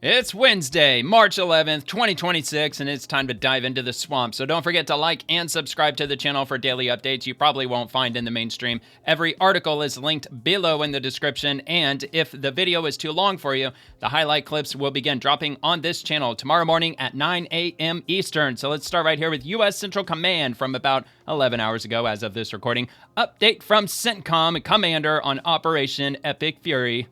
It's Wednesday, March 11th, 2026, and it's time to dive into the swamp. So don't forget to like and subscribe to the channel for daily updates you probably won't find in the mainstream. Every article is linked below in the description, and if the video is too long for you, the highlight clips will begin dropping on this channel tomorrow morning at 9 a.m. Eastern. So let's start right here with U.S. Central Command from about 11 hours ago as of this recording. Update from CENTCOM Commander on Operation Epic Fury.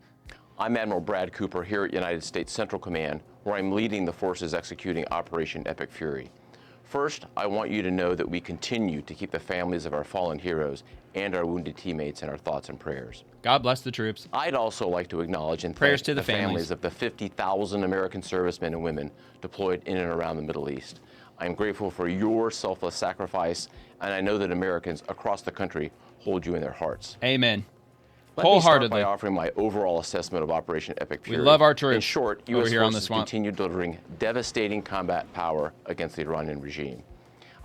I'm Admiral Brad Cooper here at United States Central Command, where I'm leading the forces executing Operation Epic Fury. First, I want you to know that we continue to keep the families of our fallen heroes and our wounded teammates in our thoughts and prayers. God bless the troops. I'd also like to acknowledge and prayers thank to the families of the 50,000 American servicemen and women deployed in and around the Middle East. I'm grateful for your selfless sacrifice, and I know that Americans across the country hold you in their hearts. Amen. Let me start by offering my overall assessment of Operation Epic Fury. We love our troops. In short, U.S. forces continue delivering devastating combat power against the Iranian regime.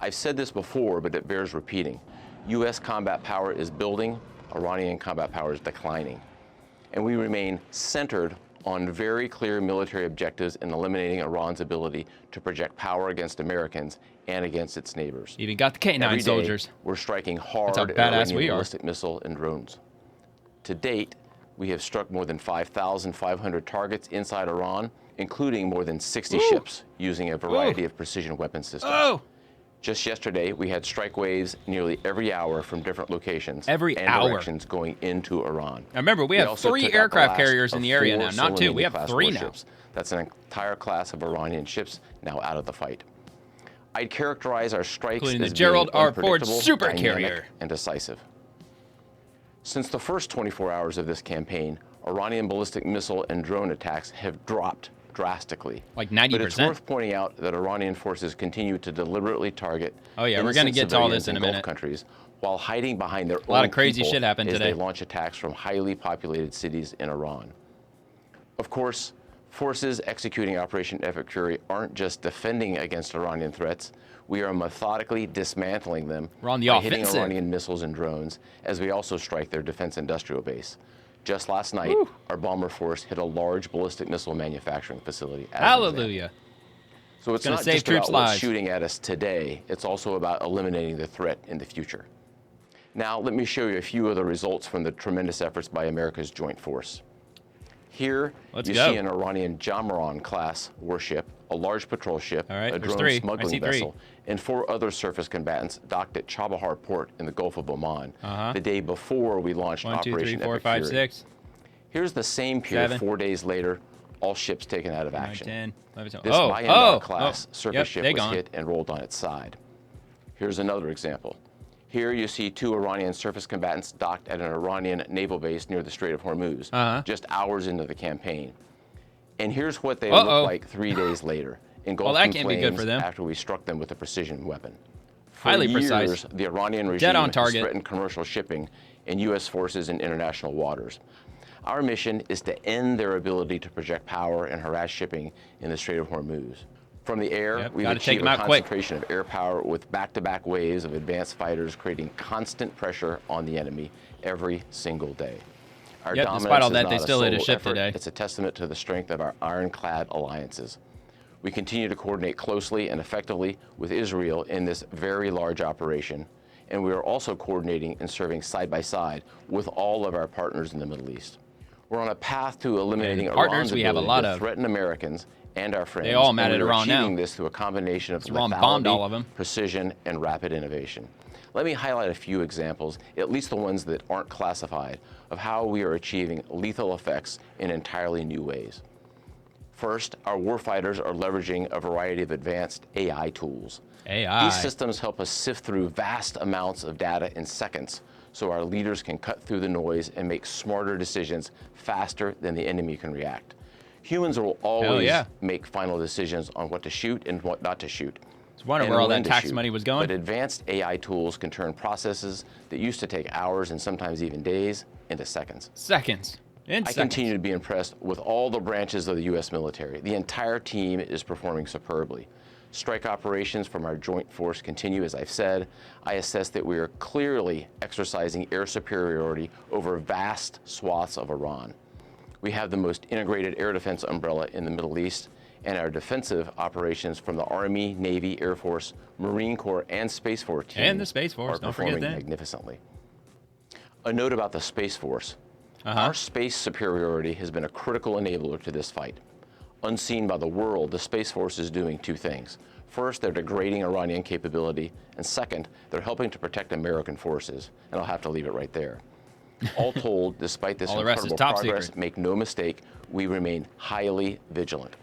I've said this before, but it bears repeating. U.S. combat power is building, Iranian combat power is declining. And we remain centered on very clear military objectives in eliminating Iran's ability to project power against Americans and against its neighbors. Even got the K-9 soldiers. We're striking hard at Iranian ballistic missile and drones. To date, we have struck more than 5,500 targets inside Iran, including more than 60 ships using a variety of precision weapon systems. Just yesterday, we had strike waves nearly every hour from different locations and directions going into Iran. Now remember, we have 3 aircraft carriers in the area now, not 2. We have 3 now. That's an entire class of Iranian ships now out of the fight. I'd characterize our strikes including as the Gerald being R. Ford super carrier and decisive. Since the first 24 hours of this campaign, Iranian ballistic missile and drone attacks have dropped drastically. Like 90%. But it's worth pointing out that Iranian forces continue to deliberately target we're going to get to all this in a minute. Countries while hiding behind their own a lot of crazy shit happened as today. They launch attacks from highly populated cities in Iran. Of course, forces executing Operation Epic Fury aren't just defending against Iranian threats. We are methodically dismantling them by hitting Iranian missiles and drones, as we also strike their defense industrial base. Just last night, our bomber force hit a large ballistic missile manufacturing facility. Hallelujah. So it's not just about what's shooting at us today, it's also about eliminating the threat in the future. Now, let me show you a few of the results from the tremendous efforts by America's Joint Force. Here, you see an Iranian Jamaran-class warship, a large patrol ship, a drone smuggling vessel, and 4 other surface combatants docked at Chabahar port in the Gulf of Oman the day before we launched Operation Epic Fury. Here's the same pier 4 days later, all ships taken out of action. This Bayandar-class surface ship was hit and rolled on its side. Here's another example. Here you see 2 Iranian surface combatants docked at an Iranian naval base near the Strait of Hormuz, just hours into the campaign. And here's what they look like 3 days later, engulfed in flames after we struck them with a precision weapon. For years, the Iranian regime has threatened commercial shipping and U.S. forces in international waters. Our mission is to end their ability to project power and harass shipping in the Strait of Hormuz. From the air, we've achieved a concentration of air power with back-to-back waves of advanced fighters, creating constant pressure on the enemy every single day. Our dominance despite all is that, not they still hit a ship effort. today. It's a testament to the strength of our ironclad alliances. We continue to coordinate closely and effectively with Israel in this very large operation, and we are also coordinating and serving side by side with all of our partners in the Middle East. We're on a path to eliminating Iran's ability to threaten Americans and our friends. They all mad at Iran now. Achieving this through a combination of lethality, precision, and rapid innovation. Let me highlight a few examples, at least the ones that aren't classified, of how we are achieving lethal effects in entirely new ways. First, our warfighters are leveraging a variety of advanced AI tools. These systems help us sift through vast amounts of data in seconds, so our leaders can cut through the noise and make smarter decisions faster than the enemy can react. Humans will always make final decisions on what to shoot and what not to shoot. It's wonder where all that tax money was going. But advanced AI tools can turn processes that used to take hours and sometimes even days into seconds. I continue to be impressed with all the branches of the U.S. military. The entire team is performing superbly. Strike operations from our joint force continue, as I've said. I assess that we are clearly exercising air superiority over vast swaths of Iran. We have the most integrated air defense umbrella in the Middle East, and our defensive operations from the Army, Navy, Air Force, Marine Corps, and Space Force teams and the Space Force, are performing magnificently. A note about the Space Force. Our space superiority has been a critical enabler to this fight. Unseen by the world, the Space Force is doing two things. First, they're degrading Iranian capability, and second, they're helping to protect American forces. And I'll have to leave it right there. All told, despite this incredible progress, make no mistake, we remain highly vigilant.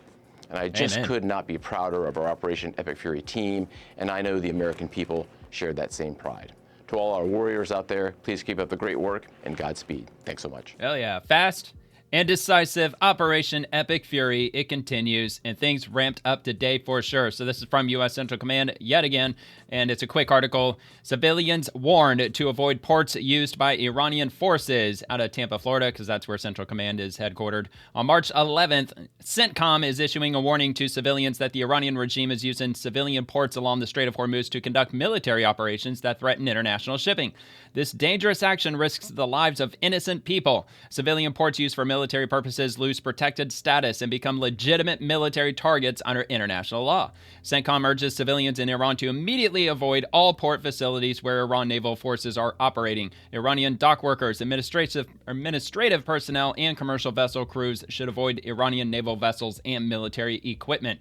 And I just could not be prouder of our Operation Epic Fury team, and I know the American people share that same pride. To all our warriors out there, please keep up the great work, and Godspeed. Thanks so much. Hell yeah. Fast and decisive Operation Epic Fury. It continues, and things ramped up today for sure. So this is from U.S. Central Command yet again, and it's a quick article. Civilians warned to avoid ports used by Iranian forces out of Tampa, Florida, because that's where Central Command is headquartered. On March 11th, CENTCOM is issuing a warning to civilians that the Iranian regime is using civilian ports along the Strait of Hormuz to conduct military operations that threaten international shipping. This dangerous action risks the lives of innocent people. Civilian ports used for military purposes lose protected status and become legitimate military targets under international law. CENTCOM urges civilians in Iran to immediately avoid all port facilities where Iran naval forces are operating. Iranian dock workers, administrative personnel, and commercial vessel crews should avoid Iranian naval vessels and military equipment.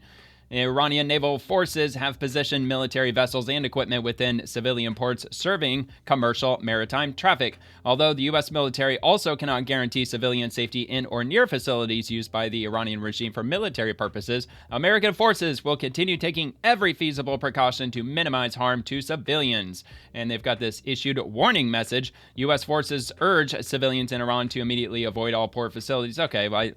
Iranian naval forces have positioned military vessels and equipment within civilian ports serving commercial maritime traffic. Although the U.S. military also cannot guarantee civilian safety in or near facilities used by the Iranian regime for military purposes, American forces will continue taking every feasible precaution to minimize harm to civilians. And they've got this issued warning message. U.S. forces urge civilians in Iran to immediately avoid all port facilities. Okay, well,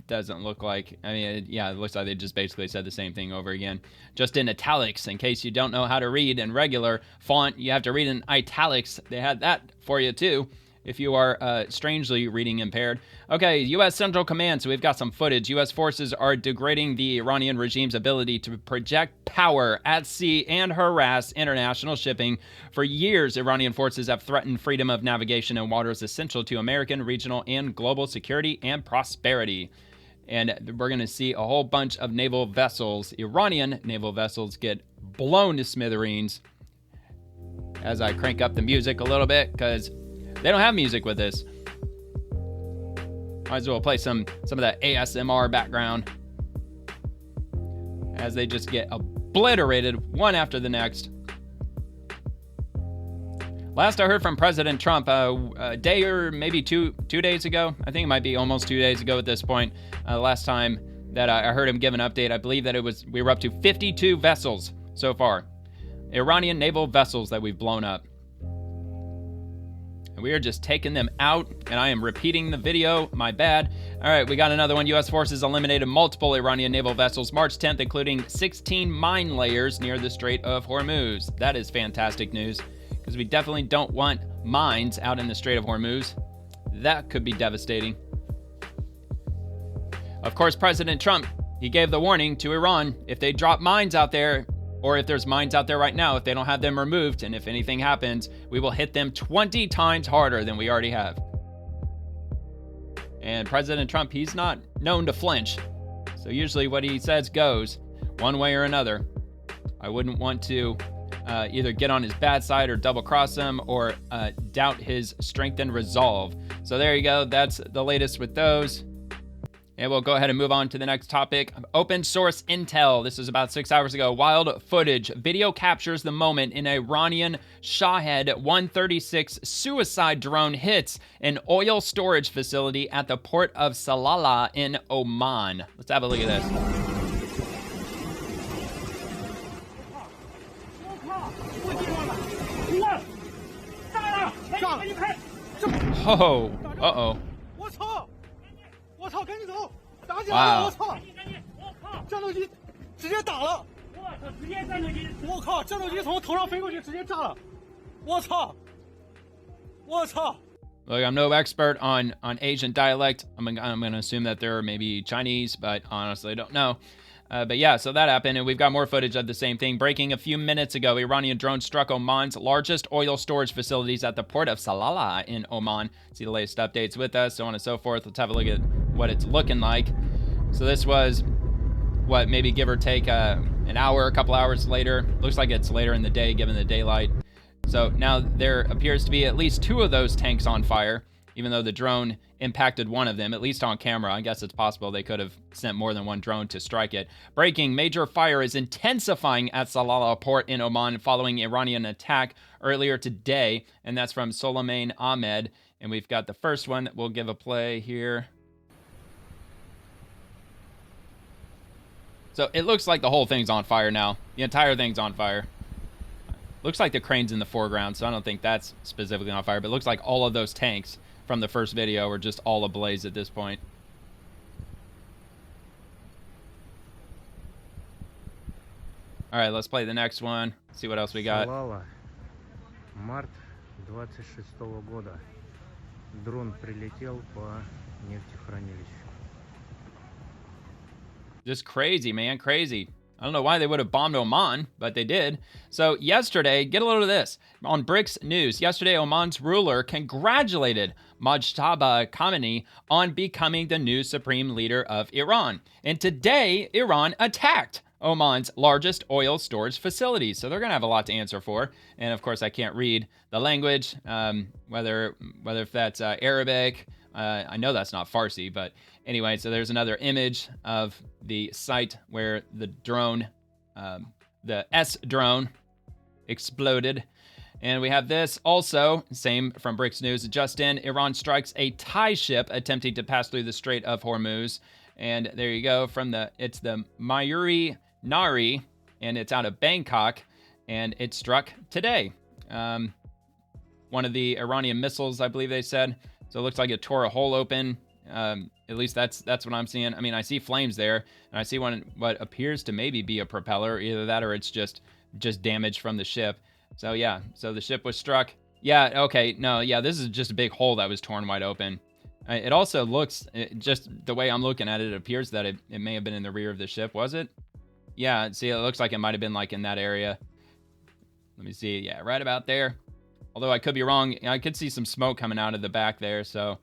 doesn't look like, it looks like they just basically said the same thing over again, just in italics. In case you don't know how to read in regular font, you have to read in italics. They had that for you too, if you are strangely reading impaired. Okay, U.S. Central Command. So we've got some footage. U.S. forces are degrading the Iranian regime's ability to project power at sea and harass international shipping. For years, Iranian forces have threatened freedom of navigation in waters essential to American, regional, and global security and prosperity. And we're going to see a whole bunch of naval vessels, Iranian naval vessels, get blown to smithereens as I crank up the music a little bit, because they don't have music with this. Might as well play some of that ASMR background as they just get obliterated one after the next. Last I heard from President Trump a day or maybe two days ago. I think it might be almost 2 days ago at this point. Last time that I heard him give an update, I believe that we were up to 52 vessels so far. Iranian naval vessels that we've blown up. And we are just taking them out, and I am repeating the video. My bad. All right, we got another one. U.S. forces eliminated multiple Iranian naval vessels March 10th, including 16 mine layers near the Strait of Hormuz. That is fantastic news, because we definitely don't want mines out in the Strait of Hormuz. That could be devastating. Of course, President Trump, he gave the warning to Iran. If they drop mines out there, or if there's mines out there right now, if they don't have them removed, and if anything happens, we will hit them 20 times harder than we already have. And President Trump, he's not known to flinch. So usually what he says goes, one way or another. I wouldn't want to either get on his bad side or double cross him or doubt his strength and resolve. So there you go. That's the latest with those. And we'll go ahead and move on to the next topic. Open source intel. This is about 6 hours ago. Wild footage. Video captures the moment an Iranian Shahed 136 suicide drone hits an oil storage facility at the port of Salalah in Oman. Let's have a look at this. Oh, uh-oh. Wow. Look, I'm no expert on Asian dialect. I'm gonna assume that they're maybe Chinese, but honestly, I don't know. But yeah, so that happened, and we've got more footage of the same thing. Breaking a few minutes ago, Iranian drones struck Oman's largest oil storage facilities at the port of Salalah in Oman. See the latest updates with us, so on and so forth. Let's have a look at what it's looking like. So this was, what, maybe give or take an hour, a couple hours later. Looks like it's later in the day, given the daylight. So now there appears to be at least 2 of those tanks on fire, even though the drone impacted one of them, at least on camera. I guess it's possible they could have sent more than one drone to strike it. Breaking, major fire is intensifying at Salalah port in Oman following Iranian attack earlier today. And that's from Soleiman Ahmed. And we've got the first one that we'll give a play here. So it looks like the whole thing's on fire now. The entire thing's on fire. Looks like the crane's in the foreground, so I don't think that's specifically on fire, but it looks like all of those tanks from the first video are just all ablaze at this point. All right, let's play the next one. See what else we got. Salalah, март 26-го года. Дрон прилетел по нефтехранилищу. Just crazy, man, crazy. I don't know why they would have bombed Oman, but they did. So yesterday, get a load of this. On BRICS News, yesterday Oman's ruler congratulated Mojtaba Khamenei on becoming the new supreme leader of Iran. And today, Iran attacked Oman's largest oil storage facility. So they're going to have a lot to answer for. And of course, I can't read the language, whether if that's Arabic. I know that's not Farsi, but anyway, so there's another image of the site where the drone, the S drone, exploded. And we have this also, same from BRICS News, just in, Iran strikes a Thai ship attempting to pass through the Strait of Hormuz. And there you go, it's the Mayuri Nari, and it's out of Bangkok, and it struck today. One of the Iranian missiles, I believe they said. So it looks like it tore a hole open. At least that's what I'm seeing. I mean, I see flames there, and I see what appears to maybe be a propeller. Either that or it's just damage from the ship. So yeah, so the ship was struck. Yeah, okay, no, yeah, this is just a big hole that was torn wide open. It also looks, just the way I'm looking at it, it appears that it may have been in the rear of the ship. Was it? Yeah, see, it looks like it might have been like in that area. Let me see. Yeah, right about there. Although I could be wrong. I could see some smoke coming out of the back there. So,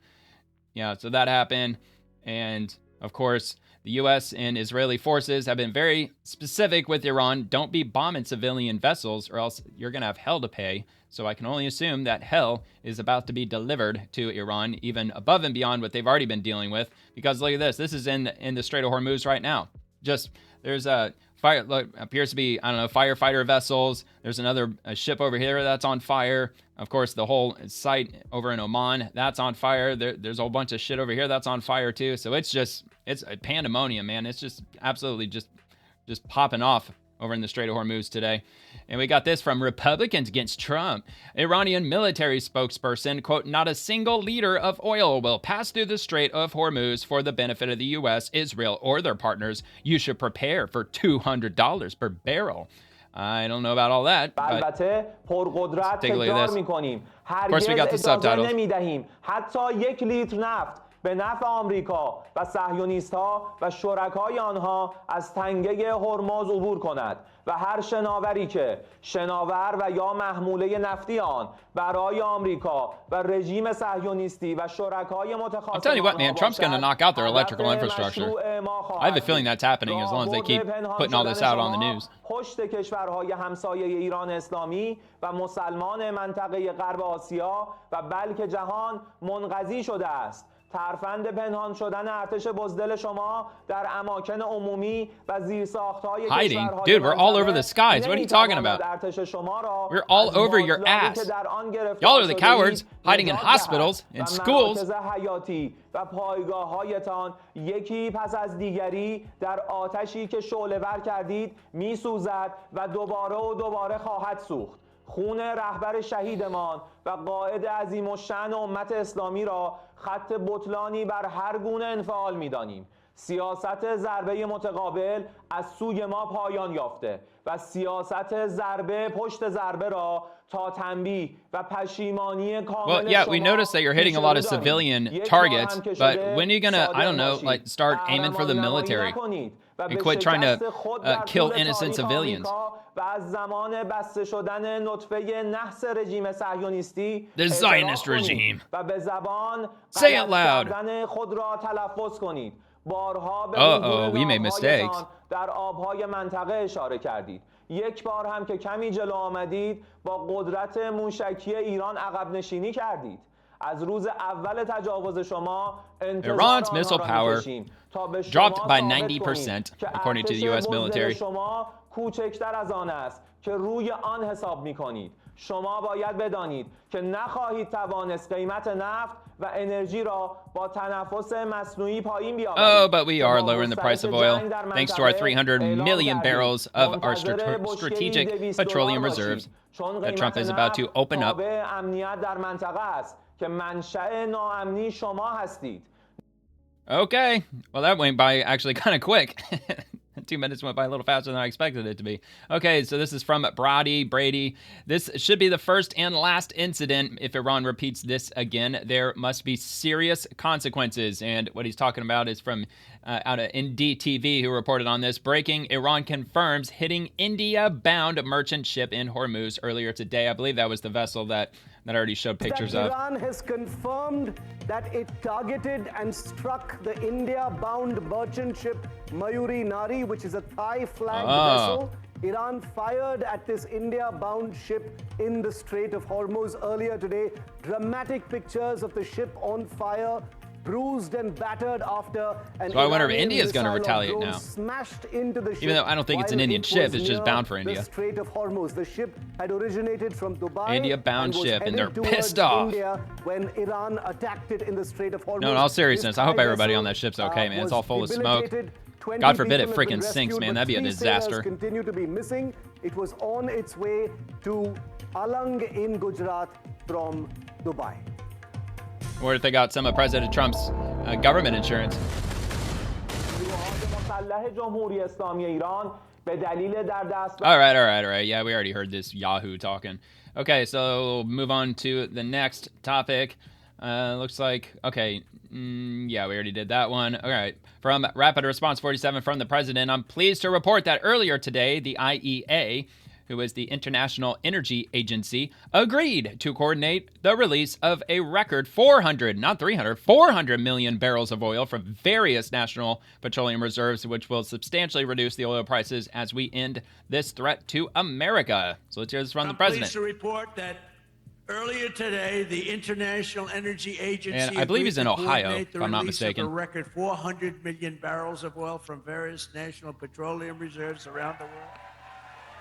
yeah, so that happened. And, of course, the U.S. and Israeli forces have been very specific with Iran. Don't be bombing civilian vessels or else you're going to have hell to pay. So I can only assume that hell is about to be delivered to Iran, even above and beyond what they've already been dealing with. Because look at this. This is in the Strait of Hormuz right now. Just, there's a fire, look, appears to be, I don't know, firefighter vessels. There's another ship over here that's on fire. Of course, the whole site over in Oman, that's on fire. There's a whole bunch of shit over here that's on fire too. So it's a pandemonium, man. It's just absolutely just popping off over in the Strait of Hormuz today. And we got this from Republicans against Trump. Iranian military spokesperson, quote, not a single liter of oil will pass through the Strait of Hormuz for the benefit of the U.S., Israel, or their partners. You should prepare for $200 per barrel. I don't know about all that, but let's take a look at this. Of course, we got the subtitles. به نفع آمریکا و صهیونیست‌ها و شرکای آنها از تنگه هرمز عبور کند و هر شناوری که شناور و یا محموله نفتی آن برای آمریکا و رژیم صهیونیستی و شرکای متخاصم I'm telling you what, man, Trump's going to knock out their electrical infrastructure. I have a feeling that's happening as long as they keep putting all this out on the news. پشت کشورهای همسایه ایران اسلامی و مسلمان منطقه غرب آسیا و بلکه جهان منقضی شده است. ترفند پنهان شدن ارتش بزدل شما در اماکن عمومی و زیرساخت‌های hiding? Dude, we're all over the skies. What are you talking about? We're all over your ass. Y'all are the cowards hiding in hospitals and schools. و پایگاه‌هایتان یکی پس از دیگری در آتشی که شعله‌ور کردید می‌سوزد و دوباره خواهد سوخت. خون رهبر شهیدمان و قائد عظیم الشأن امت اسلامی را خط بطلانی بر هر گونه انفعال می‌دانیم. سیاست ضربه متقابل از سوی ما پایان یافته و سیاست ضربه پشت ضربه را تا تنبیه و پشیمانی کامل. Well, yeah, we noticed that you're hitting a lot of civilian targets, but when are you gonna, I don't know, like start aiming for the military? and quit trying to kill innocent civilians. The Zionist regime. Say it loud. Uh-oh, we made mistakes. در آبهای منطقه اشاره کردید. یک بار هم که کمی جلو آمدید با قدرت موشکی ایران عقب نشینی کردید. از روز اول تجاوز شما Iran's missile power dropped by 90% according to the US military. شما کوچکتر از آن است که روی آن حساب می‌کنید. شما باید بدانید که نخواهید توانست قیمت نفت و انرژی را با تنفس مصنوعی پایین بیاورید. Oh, but we are lowering the price of oil thanks to our 300 million barrels of our strategic petroleum reserves that Trump is about to open up. امنیت در منطقه است که منشأ ناامنی شما هستید. Okay, well that went by actually kind of quick. 2 minutes went by a little faster than I expected it to be. Okay, so this is from Brady. This should be the first and last incident. If Iran repeats this again, there must be serious consequences. And what he's talking about is from out of NDTV, who reported on this. Breaking, Iran confirms hitting India-bound merchant ship in Hormuz earlier today. I believe that was the vessel that I already showed pictures of. Iran has confirmed that it targeted and struck the India-bound merchant ship Mayuri Nari, which is a Thai-flagged vessel. Iran fired at this India-bound ship in the Strait of Hormuz earlier today. Dramatic pictures of the ship on fire, bruised and battered after an So I wonder if India's going to retaliate now. Smashed into the ship. Even though I don't think it's an Indian ship, it's just bound for India. The Strait of Hormuz. The ship had originated from Dubai. India-bound ship, and they're pissed off. India when Iran attacked it in the Strait of Hormuz. No, in all seriousness, I hope everybody on that ship's okay, man. It's all full of smoke. God forbid it freaking sinks, man. That'd be a disaster. Continue to be missing. It was on its way to Alang in Gujarat from Dubai. Or if they got some of President Trump's government insurance. All right. Yeah, we already heard this Yahoo talking. Okay, so move on to the next topic. Looks like, okay, yeah, we already did that one. All right, from Rapid Response 47 from the President, I'm pleased to report that earlier today, the IEA, who is the International Energy Agency, agreed to coordinate the release of a record 400 million barrels of oil from various national petroleum reserves, which will substantially reduce the oil prices as we end this threat to America. So let's hear this from the President. I'm pleased to report that earlier today, the International Energy Agency, and I believe he's in Ohio, if I'm not mistaken, a record 400 million barrels of oil from various national petroleum reserves around the world,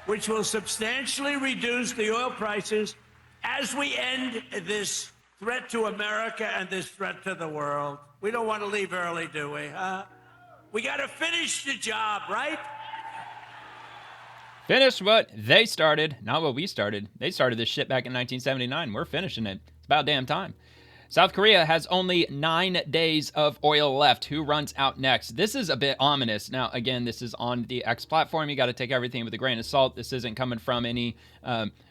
which will substantially reduce the oil prices as we end this threat to America and this threat to the world. We don't want to leave early, do we? We got to finish the job, right? Finish what they started, not what we started. They started this shit back in 1979. We're finishing it. It's about damn time. South Korea has only 9 days of oil left. Who runs out next? This is a bit ominous. Now, again, this is on the X platform. You got to take everything with a grain of salt. This isn't coming from any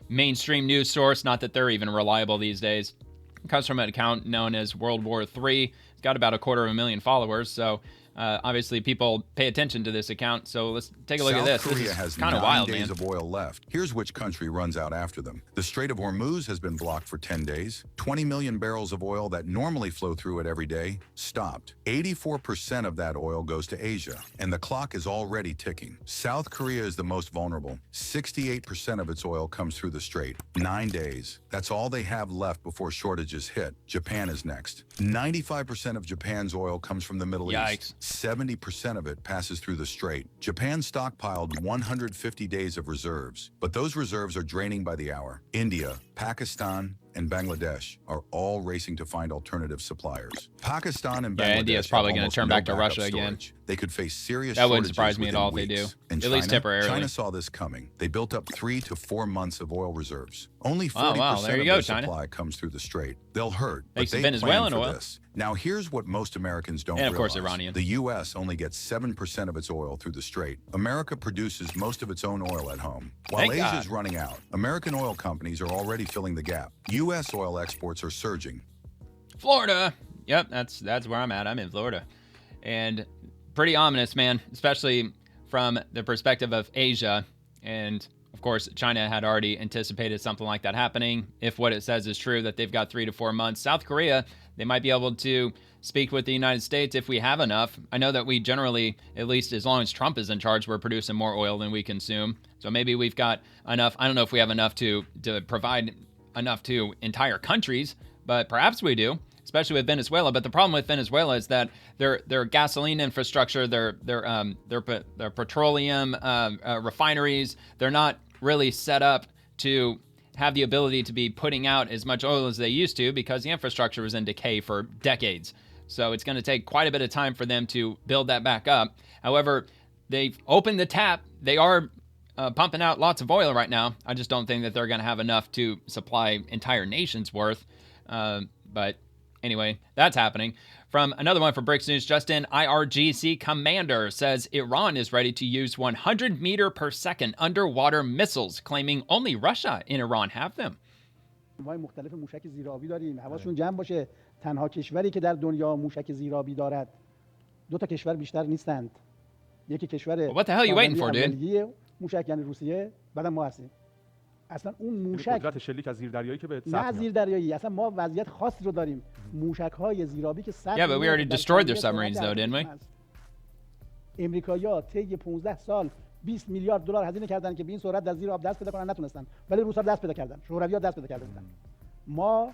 mainstream news source. Not that they're even reliable these days. It comes from an account known as World War III. It's got about 250,000 followers. So obviously, people pay attention to this account. So let's take a look at this. South Korea this has kind of 9 wild, days man. of oil left. Here's which country runs out after them. The Strait of Hormuz has been blocked for 10 days. 20 million barrels of oil that normally flow through it every day stopped. 84% of that oil goes to Asia, and the clock is already ticking. South Korea is the most vulnerable. 68% of its oil comes through the strait. 9 days. That's all they have left before shortages hit. Japan is next. 95% of Japan's oil comes from the Middle East. 70% of it passes through the strait. Japan stockpiled 150 days of reserves, but those reserves are draining by the hour. India, Pakistan, and Bangladesh are all racing to find alternative suppliers. Pakistan and Bangladesh India's probably going to turn back to Russia again. They could face serious that wouldn't shortages surprise me at all if within they do. weeks. And at least temporarily. China saw this coming. They built up 3 to 4 months of oil reserves. Only 40% there you of go, their China. supply comes through the strait. They'll hurt, Thanks but to they Venezuelan plan for oil. this. Now here's what most Americans don't and of realize. course Iranian. The U.S. only gets 7% of its oil through the strait. America produces most of its own oil at home. While Thank Asia's God. running out, American oil companies are already filling the gap. U.S. oil exports are surging. Florida. Yep, that's where I'm at. I'm in Florida. And pretty ominous, man. Especially from the perspective of Asia. And of course, China had already anticipated something like that happening. If what it says is true, that they've got 3 to 4 months. South Korea, they might be able to speak with the United States if we have enough. I know that we generally, at least as long as Trump is in charge, we're producing more oil than we consume. So maybe we've got enough. I don't know if we have enough to provide enough to entire countries, but perhaps we do, especially with Venezuela. But the problem with Venezuela is that their gasoline infrastructure, their petroleum refineries, they're not really set up to have the ability to be putting out as much oil as they used to because the infrastructure was in decay for decades. So it's going to take quite a bit of time for them to build that back up. However, they've opened the tap. They are pumping out lots of oil right now. I just don't think that they're going to have enough to supply entire nations worth. But anyway, that's happening. From another one for BRICS News, just in, IRGC commander says Iran is ready to use 100 meter per second underwater missiles, claiming only Russia and Iran have them. مختلف موشک زیرآبی داریم. حواسشون جمع باشه. تنها کشوری که در دنیا موشک زیرآبی دارد دو تا کشور بیشتر نیستند. یکی کشور What the hell are you waiting for, dude? موشک یعنی روسیه، بعدم ما هستیم. اصلا اون موشک قدرت شلیک از زیردریایی که به نه زیردریایی، اصلا ما وضعیت خاصی رو داریم. موشک‌های زیرآبی که Yeah, but we already destroyed their submarines though, didn't we? امریکایی‌ها طی 15 سال 20 میلیارد دلار هزینه کردن که به این سرعت در زیر آب دست پیدا کنن، نتونستن. ولی روس‌ها دست پیدا کردن. شوروی‌ها دست پیدا کردن. ما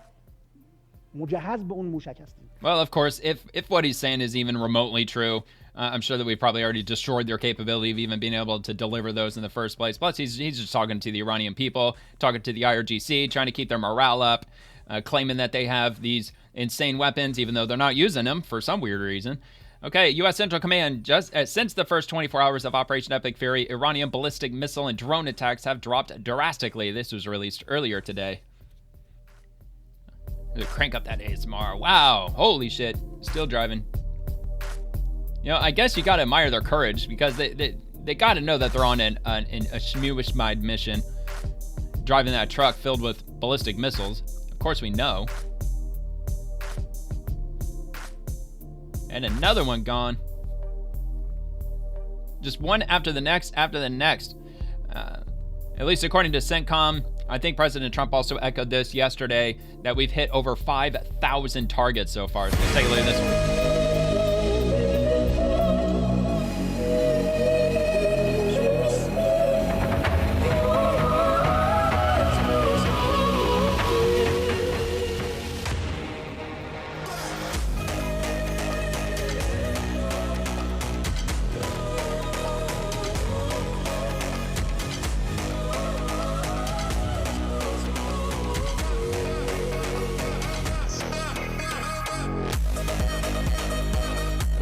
مجهز به اون موشک هستیم. Well, of course, if what he's saying is even remotely true, I'm sure that we've probably already destroyed their capability of even being able to deliver those in the first place. Plus, he's just talking to the Iranian people, talking to the IRGC, trying to keep their morale up, claiming that they have these insane weapons, even though they're not using them for some weird reason. Okay, U.S. Central Command, just since the first 24 hours of Operation Epic Fury, Iranian ballistic missile and drone attacks have dropped drastically. This was released earlier today. Crank up that ASMR. Wow, holy shit. Still driving. You know, I guess you got to admire their courage because they got to know that they're on a shmooishmide mission, driving that truck filled with ballistic missiles. Of course we know. And another one gone. Just one after the next, after the next. At least according to CENTCOM, I think President Trump also echoed this yesterday, that we've hit over 5,000 targets so far. So let's take a look at this one.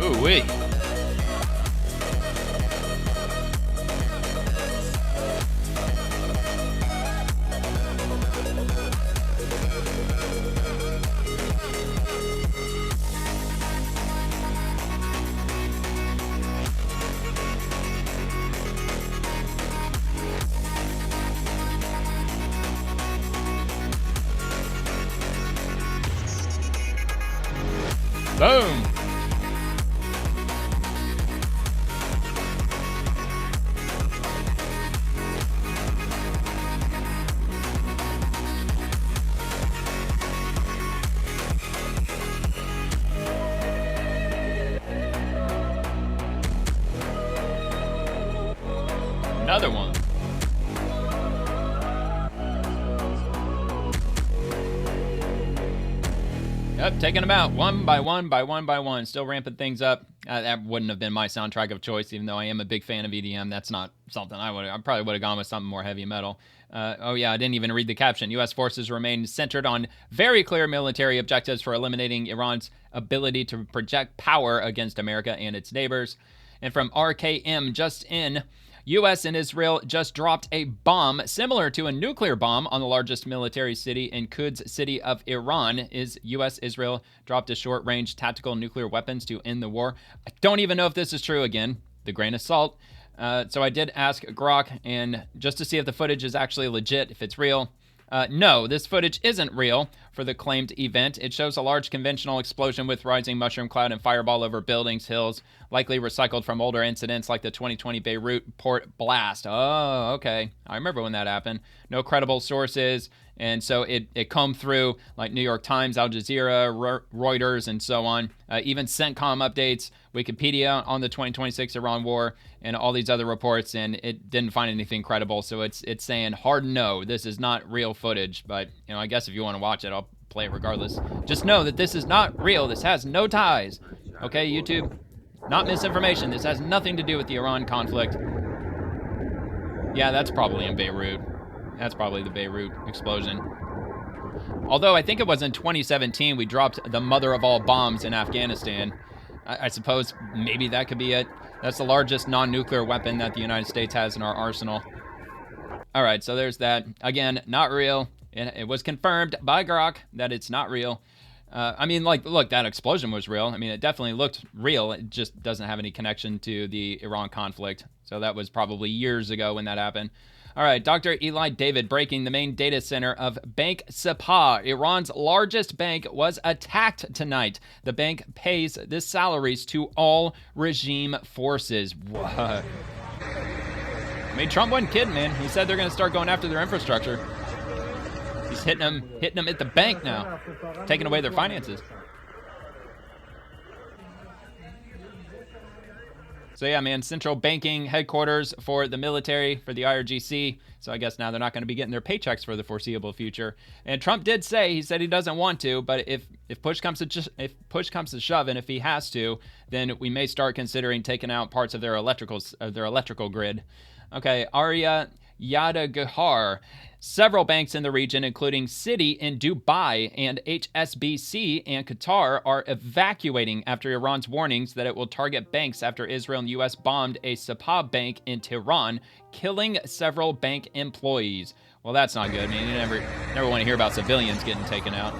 Ooh-wee. Boom. Another one. Yep, taking them out one by one by one by one. Still ramping things up. That wouldn't have been my soundtrack of choice, even though I am a big fan of EDM. That's not something I probably would have gone with something more heavy metal. Oh yeah, I didn't even read the caption. U.S. forces remain centered on very clear military objectives for eliminating Iran's ability to project power against America and its neighbors. And from RKM, just in, U.S. and Israel just dropped a bomb similar to a nuclear bomb on the largest military city in Quds city of Iran. Israel dropped a short-range tactical nuclear weapons to end the war. I don't even know if this is true again. The grain of salt. So I did ask Grok, and just to see if the footage is actually legit, if it's real. No, this footage isn't real. for the claimed event. It shows a large conventional explosion with rising mushroom cloud and fireball over buildings, hills, likely recycled from older incidents like the 2020 Beirut port blast. Oh, okay. I remember when that happened. No credible sources. And so it combed through like New York Times, Al Jazeera, Reuters, and so on. Even CENTCOM updates, Wikipedia on the 2026 Iran war, and all these other reports, and it didn't find anything credible. So it's saying hard no, this is not real footage. But I guess if you want to watch it, I'll play it regardless. Just know that this is not real. This has no ties. Okay, YouTube? Not misinformation. This has nothing to do with the Iran conflict. Yeah, that's probably in Beirut. That's probably the Beirut explosion. Although I think it was in 2017 we dropped the mother of all bombs in Afghanistan. I suppose maybe that could be it. That's the largest non-nuclear weapon that the United States has in our arsenal. All right, so there's that. Again, not real. It was confirmed by Grok that it's not real. I mean, like, look, that explosion was real. I mean, it definitely looked real. It just doesn't have any connection to the Iran conflict. So that was probably years ago when that happened. All right, Dr. Eli David breaking the main data center of Bank Sepah, Iran's largest bank, was attacked tonight. The bank pays the salaries to all regime forces. What? I mean, Trump wasn't kidding, man. He said they're going to start going after their infrastructure. He's hitting them at the bank now, taking away their finances. So yeah, man, central banking headquarters for the military, for the IRGC. So I guess now they're not going to be getting their paychecks for the foreseeable future. And Trump did say, he said he doesn't want to, but if push comes to shove, and if he has to, then we may start considering taking out parts of their electrical grid. Okay, Arya Yadagahar. Several banks in the region, including Citi in Dubai and HSBC and Qatar, are evacuating after Iran's warnings that it will target banks after Israel and the U.S. bombed a Sepah bank in Tehran, killing several bank employees. Well, that's not good. I mean, you never want to hear about civilians getting taken out.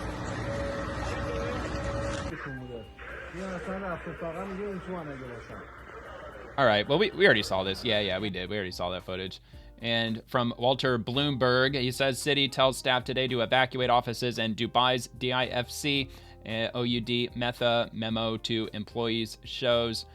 All right, well, we already saw this. Yeah, we did. We already saw that footage. And from Walter Bloomberg, he says Citi tells staff today to evacuate offices in Dubai's DIFC. OUD memo to employees shows.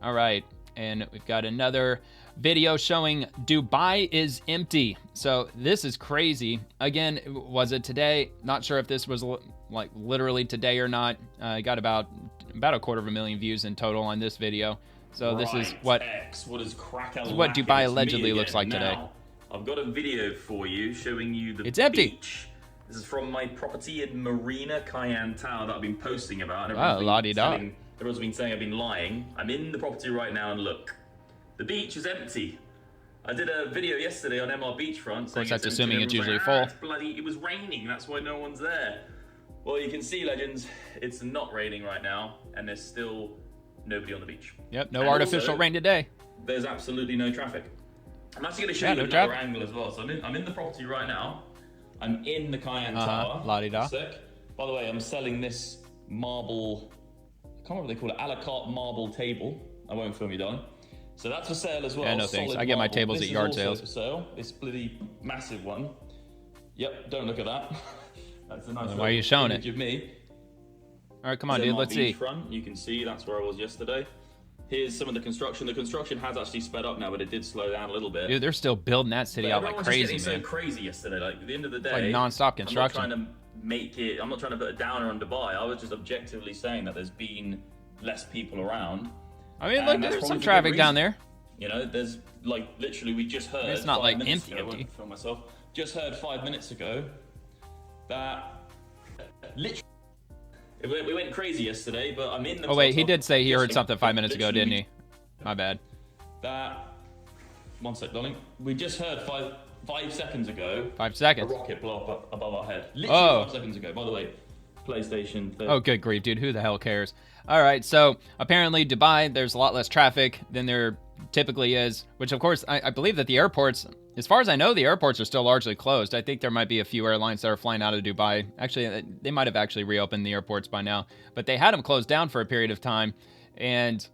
All right, and we've got another video showing Dubai is empty. So this is crazy. Again, was it today? Not sure if this was like literally today or not. I got about 250,000 views in total on this video. So this is what Dubai allegedly looks like today. I've got a video for you showing you the It's empty. beach. This is from my property in Marina Cayenne Tower that I've been posting about. Wow, la-di-da. Everyone's been saying I've been lying. I'm in the property right now and look. The beach is empty. I did a video yesterday on MR Beachfront. Of course, that's assuming it's usually full. It was raining, that's why no one's there. Well, you can see, legends, it's not raining right now, and there's still nobody on the beach. Yep, no artificial rain today. There's absolutely no traffic. I'm actually going to show you another angle as well. So I'm in the property right now. I'm in the Cayenne Tower. La-di-da. By the way, I'm selling this marble, I can't remember what they call it, a la carte marble table. I won't film you, darling. So that's for sale as well. Yeah, no thanks. I get my tables at yard sales. For sale. This bloody massive one. Yep, don't look at that. That's a nice Why are you showing it? Of me. All right, come on, dude, let's see. Front, you can see that's where I was yesterday. Here's some of the construction. The construction has actually sped up now, but it did slow down a little bit. Dude, they're still building that city out like crazy, man. So crazy yesterday. Like at the end of the day, it's like non-stop construction. I'm not trying to make it. I'm not trying to put a downer on Dubai. I was just objectively saying that there's been less people around. I mean, look, there's some traffic down there. You know, there's like literally we just heard. It's not like empty. I won't film myself. Just heard 5 minutes ago that literally. We went crazy yesterday, but I'm in the... Oh, wait, he did say he heard something 5 minutes ago, didn't he? My bad. One sec, darling. We just heard five seconds ago... 5 seconds? A rocket blow up above our head. Literally 5 seconds ago. By the way, PlayStation... Oh, good grief, dude. Who the hell cares? All right, so apparently Dubai, there's a lot less traffic than there typically is, which, of course, I believe that the airports... As far as I know, the airports are still largely closed. I think there might be a few airlines that are flying out of Dubai. Actually, they might have actually reopened the airports by now. But they had them closed down for a period of time. And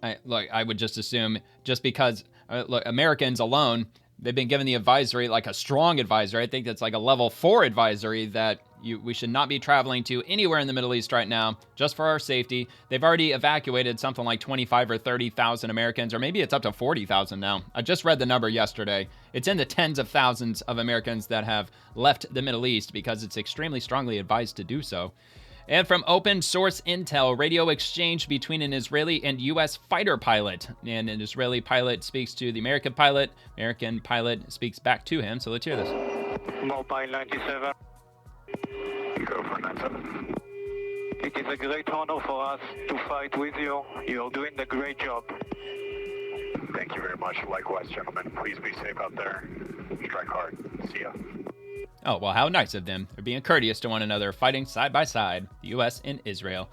I would just assume, just because, look, Americans alone, they've been given the advisory, like a strong advisory. I think that's like a level 4 advisory that We should not be traveling to anywhere in the Middle East right now, just for our safety. They've already evacuated something like 25 or 30,000 Americans, or maybe it's up to 40,000 now. I just read the number yesterday. It's in the tens of thousands of Americans that have left the Middle East because it's extremely strongly advised to do so. And from open source intel, radio exchange between an Israeli and U.S. fighter pilot. And an Israeli pilot speaks to the American pilot speaks back to him. So let's hear this. Mobile 97. Go for 97. It is a great honor for us to fight with you. You're doing a great job. Thank you very much. Likewise, gentlemen. Please be safe out there. Strike hard. See ya. Oh, well, how nice of them. They're being courteous to one another, fighting side by side, the U.S. and Israel.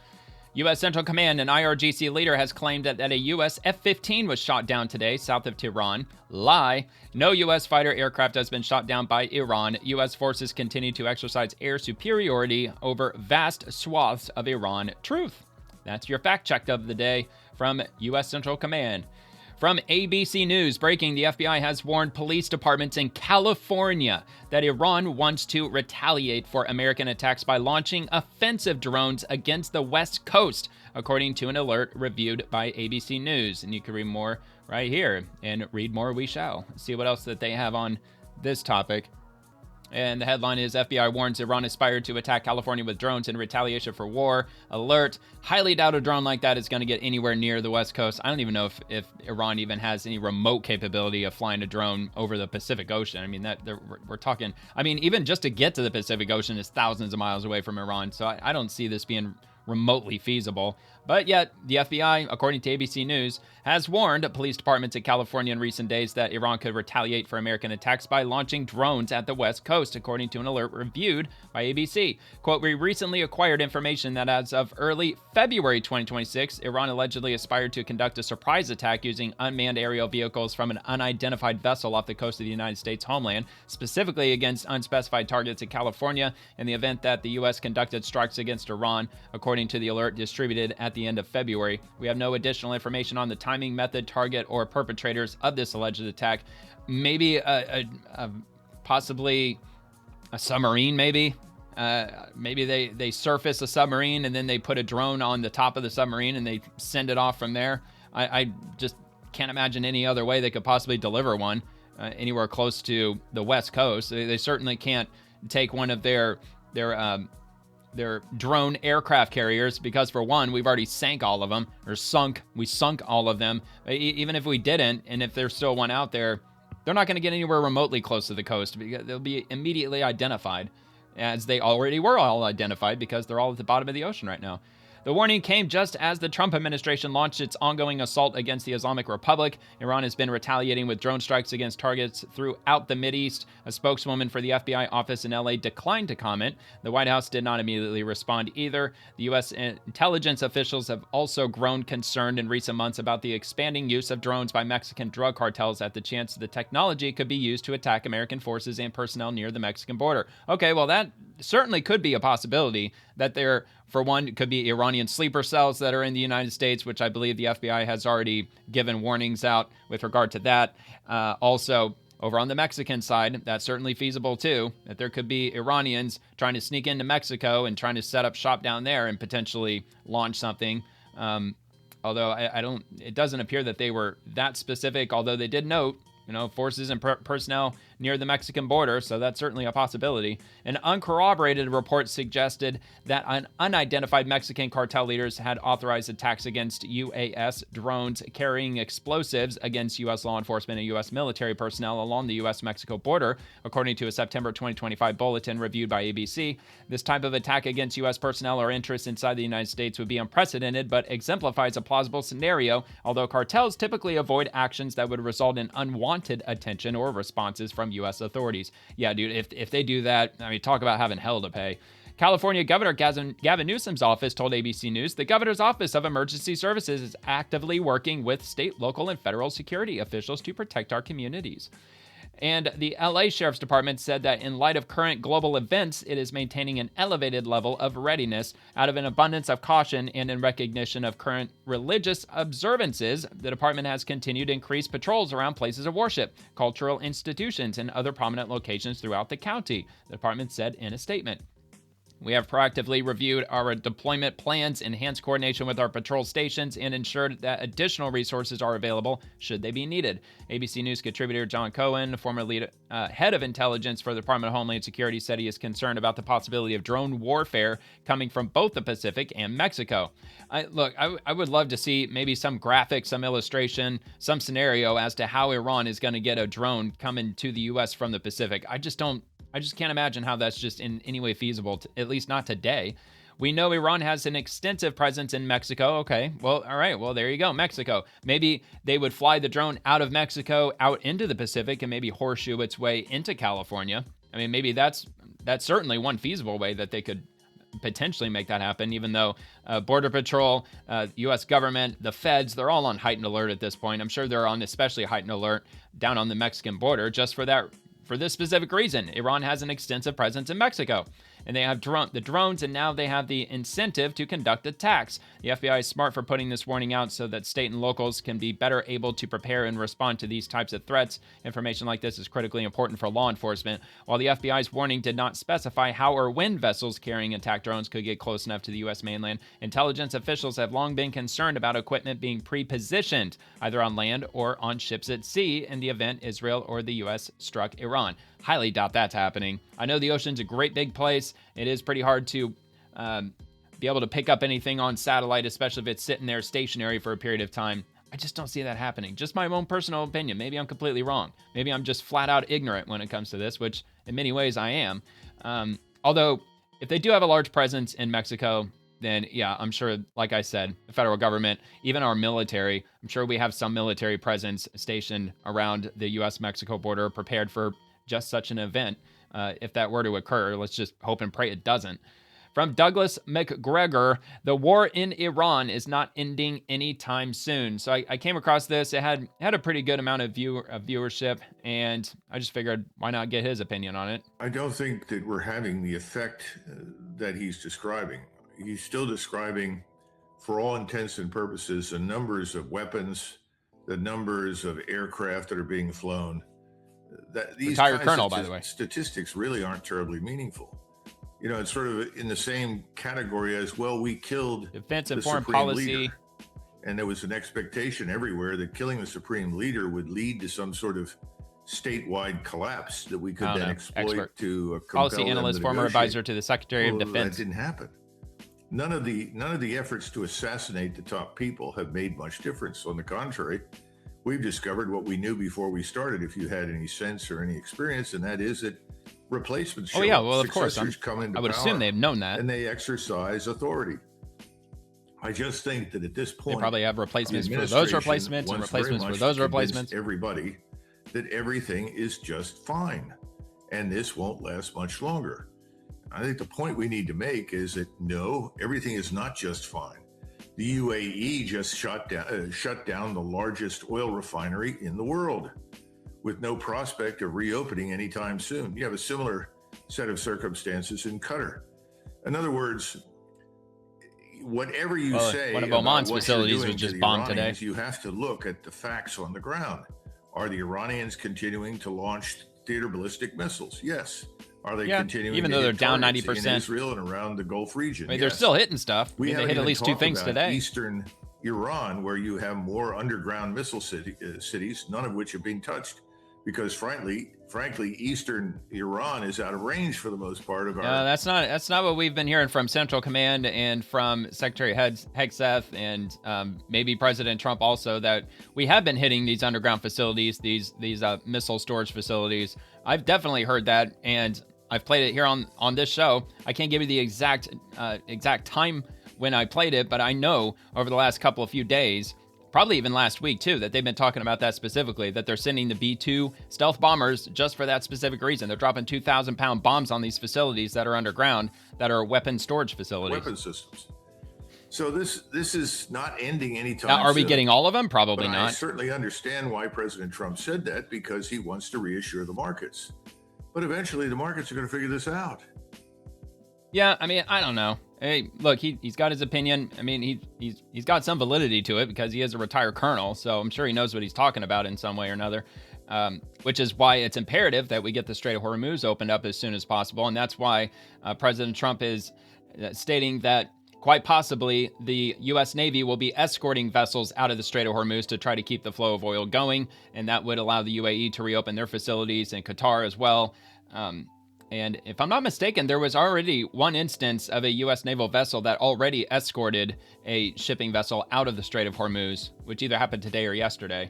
U.S. Central Command, an IRGC leader, has claimed that a U.S. F-15 was shot down today south of Tehran. Lie. No U.S. fighter aircraft has been shot down by Iran. U.S. forces continue to exercise air superiority over vast swaths of Iran. Truth. That's your fact check of the day from U.S. Central Command. From ABC News, breaking, the FBI has warned police departments in California that Iran wants to retaliate for American attacks by launching offensive drones against the West Coast, according to an alert reviewed by ABC News. And you can read more right here, and read more we shall. See what else that they have on this topic. And the headline is, FBI warns Iran aspired to attack California with drones in retaliation for war. Alert. Highly doubt a drone like that is going to get anywhere near the West Coast. I don't even know if Iran even has any remote capability of flying a drone over the Pacific Ocean. I mean, we're talking, I mean, even just to get to the Pacific Ocean is thousands of miles away from Iran. So I don't see this being remotely feasible. But yet, the FBI, according to ABC News, has warned police departments in California in recent days that Iran could retaliate for American attacks by launching drones at the West Coast, according to an alert reviewed by ABC. Quote, we recently acquired information that as of early February 2026, Iran allegedly aspired to conduct a surprise attack using unmanned aerial vehicles from an unidentified vessel off the coast of the United States homeland, specifically against unspecified targets in California, in the event that the U.S. conducted strikes against Iran, according to the alert distributed at the end of February. We have no additional information on the timing, method, target, or perpetrators of this alleged attack. Maybe possibly a submarine, maybe. Maybe they surface a submarine and then they put a drone on the top of the submarine and they send it off from there. I just can't imagine any other way they could possibly deliver one anywhere close to the West Coast. They certainly can't take one of their drone aircraft carriers, because for one, we've already sank all of them, or we sunk all of them. Even if we didn't, and if there's still one out there, they're not going to get anywhere remotely close to the coast, because they'll be immediately identified, as they already were all identified, because they're all at the bottom of the ocean right now. The warning came just as the Trump administration launched its ongoing assault against the Islamic Republic. Iran has been retaliating with drone strikes against targets throughout the Mideast. A spokeswoman for the FBI office in LA declined to comment. The White House did not immediately respond either. The U.S. intelligence officials have also grown concerned in recent months about the expanding use of drones by Mexican drug cartels at the chance the technology could be used to attack American forces and personnel near the Mexican border. Okay, well, that certainly could be a possibility, that there, for one, could be Iranian sleeper cells that are in the United States, which I believe the FBI has already given warnings out with regard to that. Also, over on the Mexican side, that's certainly feasible too, that there could be Iranians trying to sneak into Mexico and trying to set up shop down there and potentially launch something. Although it doesn't appear that they were that specific, although they did note, forces and personnel near the Mexican border, so that's certainly a possibility. An uncorroborated report suggested that unidentified Mexican cartel leaders had authorized attacks against UAS drones carrying explosives against U.S. law enforcement and U.S. military personnel along the U.S.-Mexico border, according to a September 2025 bulletin reviewed by ABC. This type of attack against U.S. personnel or interests inside the United States would be unprecedented, but exemplifies a plausible scenario, although cartels typically avoid actions that would result in unwanted attention or responses from U.S. authorities. Yeah, dude, if they do that, I mean, talk about having hell to pay. California Governor Gavin Newsom's office told ABC News the governor's Office of Emergency Services is actively working with state, local, and federal security officials to protect our communities. And the LA Sheriff's Department said that in light of current global events, it is maintaining an elevated level of readiness out of an abundance of caution and in recognition of current religious observances. The department has continued to increase patrols around places of worship, cultural institutions, and other prominent locations throughout the county, the department said in a statement. We have proactively reviewed our deployment plans, enhanced coordination with our patrol stations, and ensured that additional resources are available should they be needed. ABC News contributor John Cohen, former head of intelligence for the Department of Homeland Security, said he is concerned about the possibility of drone warfare coming from both the Pacific and Mexico. I would love to see maybe some graphic, some illustration, some scenario as to how Iran is going to get a drone coming to the U.S. from the Pacific. I just can't imagine how that's just in any way feasible, at least not today. We know Iran has an extensive presence in Mexico. Okay, well, all right, well, there you go, Mexico. Maybe they would fly the drone out of Mexico out into the Pacific and maybe horseshoe its way into California. I mean, maybe that's certainly one feasible way that they could potentially make that happen, even though Border Patrol, U.S. government, the feds, they're all on heightened alert at this point. I'm sure they're on especially heightened alert down on the Mexican border just for this specific reason. Iran has an extensive presence in Mexico, and they have the drones, and now they have the incentive to conduct attacks. The FBI is smart for putting this warning out so that state and locals can be better able to prepare and respond to these types of threats. Information like this is critically important for law enforcement. While the FBI's warning did not specify how or when vessels carrying attack drones could get close enough to the U.S. mainland, intelligence officials have long been concerned about equipment being pre-positioned, either on land or on ships at sea, in the event Israel or the U.S. struck Iran. Highly doubt that's happening. I know the ocean's a great big place. It is pretty hard to be able to pick up anything on satellite, especially if it's sitting there stationary for a period of time. I just don't see that happening. Just my own personal opinion. Maybe I'm completely wrong. Maybe I'm just flat out ignorant when it comes to this, which in many ways I am. Although, if they do have a large presence in Mexico, then yeah, I'm sure, like I said, the federal government, even our military, I'm sure we have some military presence stationed around the U.S.-Mexico border prepared for just such an event. If that were to occur, let's just hope and pray it doesn't. From Douglas McGregor, the war in Iran is not ending anytime soon. So I came across this. It had a pretty good amount of viewership, and I just figured, why not get his opinion on it? I don't think that we're having the effect that he's describing. He's still describing, for all intents and purposes, the numbers of weapons, the numbers of aircraft that are being flown. These retired colonel, by the way. Statistics really aren't terribly meaningful. You know, it's sort of in the same category as, well, we killed defense and the foreign supreme policy leader. And there was an expectation everywhere that killing the supreme leader would lead to some sort of statewide collapse that we could then exploit to compel policy analyst, former advisor to the Secretary of Defense. That didn't happen. None of the efforts to assassinate the top people have made much difference. On the contrary, we've discovered what we knew before we started, if you had any sense or any experience, and that is that replacements show up. Oh yeah, well, of course. Come into I would assume they've known that. And they exercise authority. I just think that at this point, they probably have replacements for those replacements and replacements for those replacements. Everybody that everything is just fine, and this won't last much longer. I think the point we need to make is that no, everything is not just fine. The UAE just shut down the largest oil refinery in the world, with no prospect of reopening anytime soon. You have a similar set of circumstances in Qatar. In other words, whatever you say, one of Oman's facilities was just bombed today. You have to look at the facts on the ground. Are the Iranians continuing to launch theater ballistic missiles? Yes. Are they continuing? Even though they're down 90% in Israel and around the Gulf region? I mean, they're still hitting stuff. We they hit at least 2 things today. Eastern Iran, where you have more underground missile cities, none of which have been touched, because frankly, Eastern Iran is out of range for the most part of our. That's not what we've been hearing from Central Command and from Secretary Hegseth and maybe President Trump also, that we have been hitting these underground facilities, these missile storage facilities. I've definitely heard that, and I've played it here on this show. I can't give you the exact time when I played it, but I know over the last few days, probably even last week too, that they've been talking about that specifically, that they're sending the B-2 stealth bombers just for that specific reason. They're dropping 2,000-pound bombs on these facilities that are underground, that are weapon storage facilities. Weapon systems. So this is not ending anytime soon. Are we soon. Getting all of them? Probably not. I certainly understand why President Trump said that, because he wants to reassure the markets. But eventually the markets are going to figure this out. Yeah, I mean, I don't know. Hey, look, he's got his opinion. I mean, he's got some validity to it because he is a retired colonel, so I'm sure he knows what he's talking about in some way or another, which is why it's imperative that we get the Strait of Hormuz opened up as soon as possible, and that's why President Trump is stating that quite possibly the U.S. Navy will be escorting vessels out of the Strait of Hormuz to try to keep the flow of oil going, and that would allow the UAE to reopen their facilities and Qatar as well. And if I'm not mistaken, there was already one instance of a U.S. naval vessel that already escorted a shipping vessel out of the Strait of Hormuz, which either happened today or yesterday.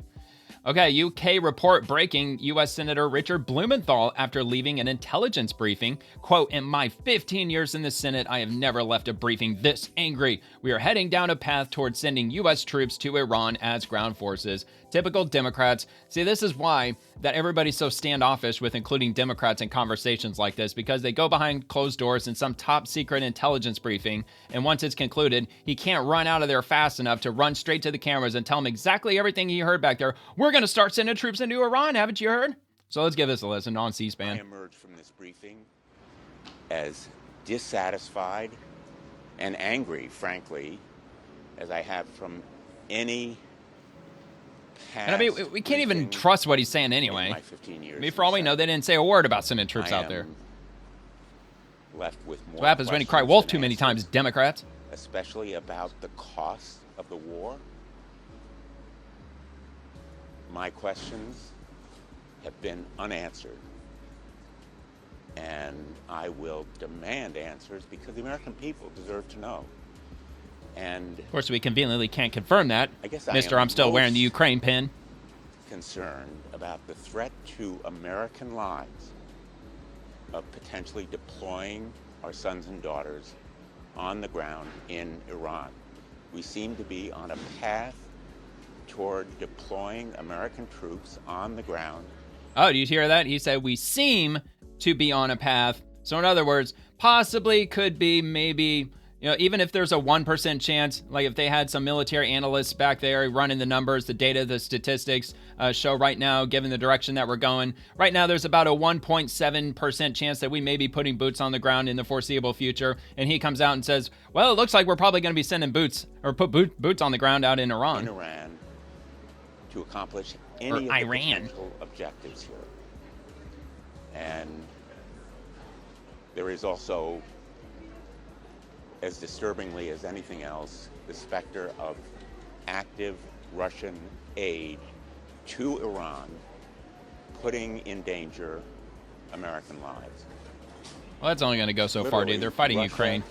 Okay, UK report breaking U.S. Senator Richard Blumenthal after leaving an intelligence briefing. Quote, in my 15 years in the Senate, I have never left a briefing this angry. We are heading down a path towards sending U.S. troops to Iran as ground forces. Typical Democrats. See, this is why that everybody's so standoffish with including Democrats in conversations like this, because they go behind closed doors in some top secret intelligence briefing, and once it's concluded, he can't run out of there fast enough to run straight to the cameras and tell them exactly everything he heard back there. We're going to start sending troops into Iran, haven't you heard? So let's give this a listen on C-SPAN. I emerged from this briefing as dissatisfied and angry, frankly, as I have from any past. And I mean, we can't even trust what he's saying anyway. My 15 years, I mean, for all we know, they didn't say a word about sending troops out there. Left with more what happens when you cry wolf too many times, Democrats. Especially about the cost of the war. My questions have been unanswered, and I will demand answers because the American people deserve to know. And of course, we conveniently can't confirm that. I guess Mister, I'm still wearing the Ukraine pin. Concerned about the threat to American lives of potentially deploying our sons and daughters on the ground in Iran. We seem to be on a path toward deploying American troops on the ground. Oh, do you hear that? He said we seem to be on a path. So in other words, possibly, could be, maybe, you know, even if there's a 1% chance, like if they had some military analysts back there running the numbers, the data, the statistics show right now, given the direction that we're going, right now there's about a 1.7% chance that we may be putting boots on the ground in the foreseeable future. And he comes out and says, well, it looks like we're probably going to be sending boots or put boots on the ground out in Iran. In Iran, to accomplish any of the potential objectives here. And there is also, as disturbingly as anything else, the specter of active Russian aid to Iran, putting in danger American lives. Well, that's only going to go so far, dude. They're fighting Russia Ukraine.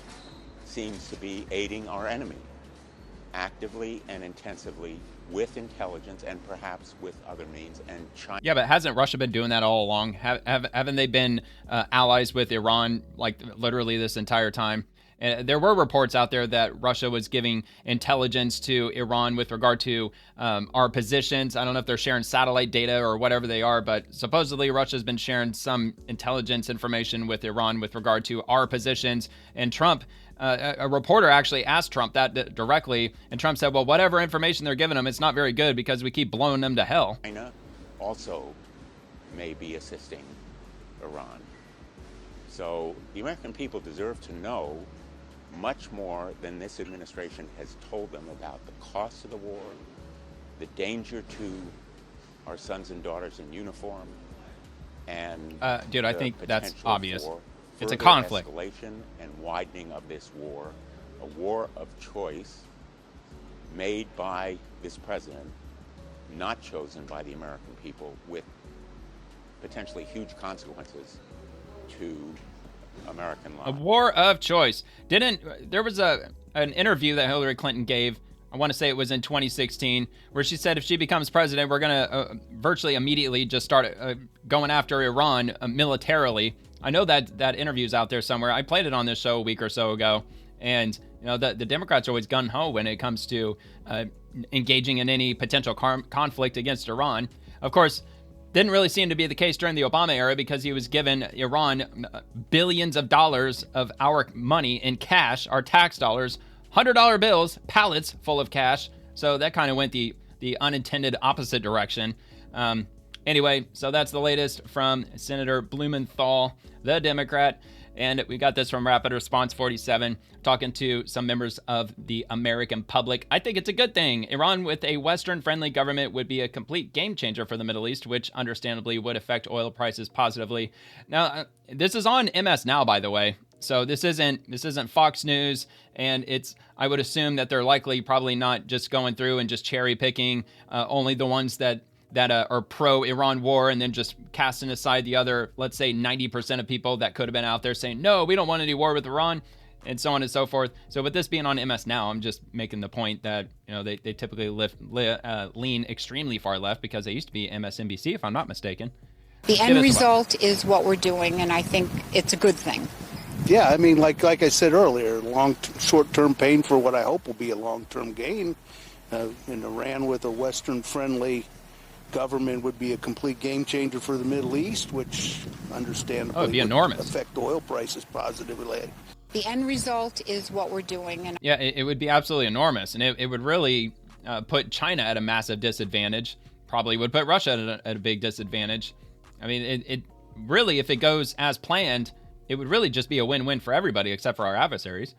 Seems to be aiding our enemy, actively and intensively, with intelligence and perhaps with other means. And China. Yeah, but hasn't Russia been doing that all along? Haven't they been allies with Iran, like, literally this entire time? And there were reports out there that Russia was giving intelligence to Iran with regard to our positions. I don't know if they're sharing satellite data or whatever they are, but supposedly Russia's been sharing some intelligence information with Iran with regard to our positions. And Trump, a reporter actually asked Trump that directly, and Trump said, well, whatever information they're giving them, it's not very good because we keep blowing them to hell. China also may be assisting Iran. So the American people deserve to know much more than this administration has told them about the cost of the war, the danger to our sons and daughters in uniform, and dude, I think that's obvious. It's a further conflict. Escalation and widening of this war, a war of choice made by this president, not chosen by the American people, with potentially huge consequences to American lives. A war of choice. There was an interview that Hillary Clinton gave, I want to say it was in 2016, where she said if she becomes president, we're going to virtually immediately just start going after Iran militarily. I know that interview's out there somewhere. I played it on this show a week or so ago. And you know, the Democrats are always gung-ho when it comes to engaging in any potential conflict against Iran. Of course, didn't really seem to be the case during the Obama era because he was given Iran billions of dollars of our money in cash, our tax dollars, $100 bills, pallets full of cash. So that kind of went the unintended opposite direction. Anyway, so that's the latest from Senator Blumenthal, the Democrat. And we got this from Rapid Response 47, talking to some members of the American public. I think it's a good thing. Iran with a Western-friendly government would be a complete game changer for the Middle East, which understandably would affect oil prices positively. Now, this is on MS Now, by the way. So this isn't Fox News, and I would assume that they're likely probably not just going through and just cherry picking only the ones that are pro-Iran war, and then just casting aside the other, let's say 90% of people that could have been out there saying, no, we don't want any war with Iran, and so on and so forth. So with this being on MS Now, I'm just making the point that, you know, they typically lean extremely far left, because they used to be MSNBC, if I'm not mistaken. The end result is what we're doing, and I think it's a good thing. Yeah, I mean, like I said earlier, short-term pain for what I hope will be a long-term gain. In Iran with a Western-friendly government would be a complete game changer for the Middle East, which understandably it'd be enormous. Would affect oil prices positively. The end result is what we're doing. And yeah, it would be absolutely enormous, and it would really put China at a massive disadvantage. Probably would put Russia at a big disadvantage. I mean, it really, if it goes as planned, it would really just be a win-win for everybody except for our adversaries.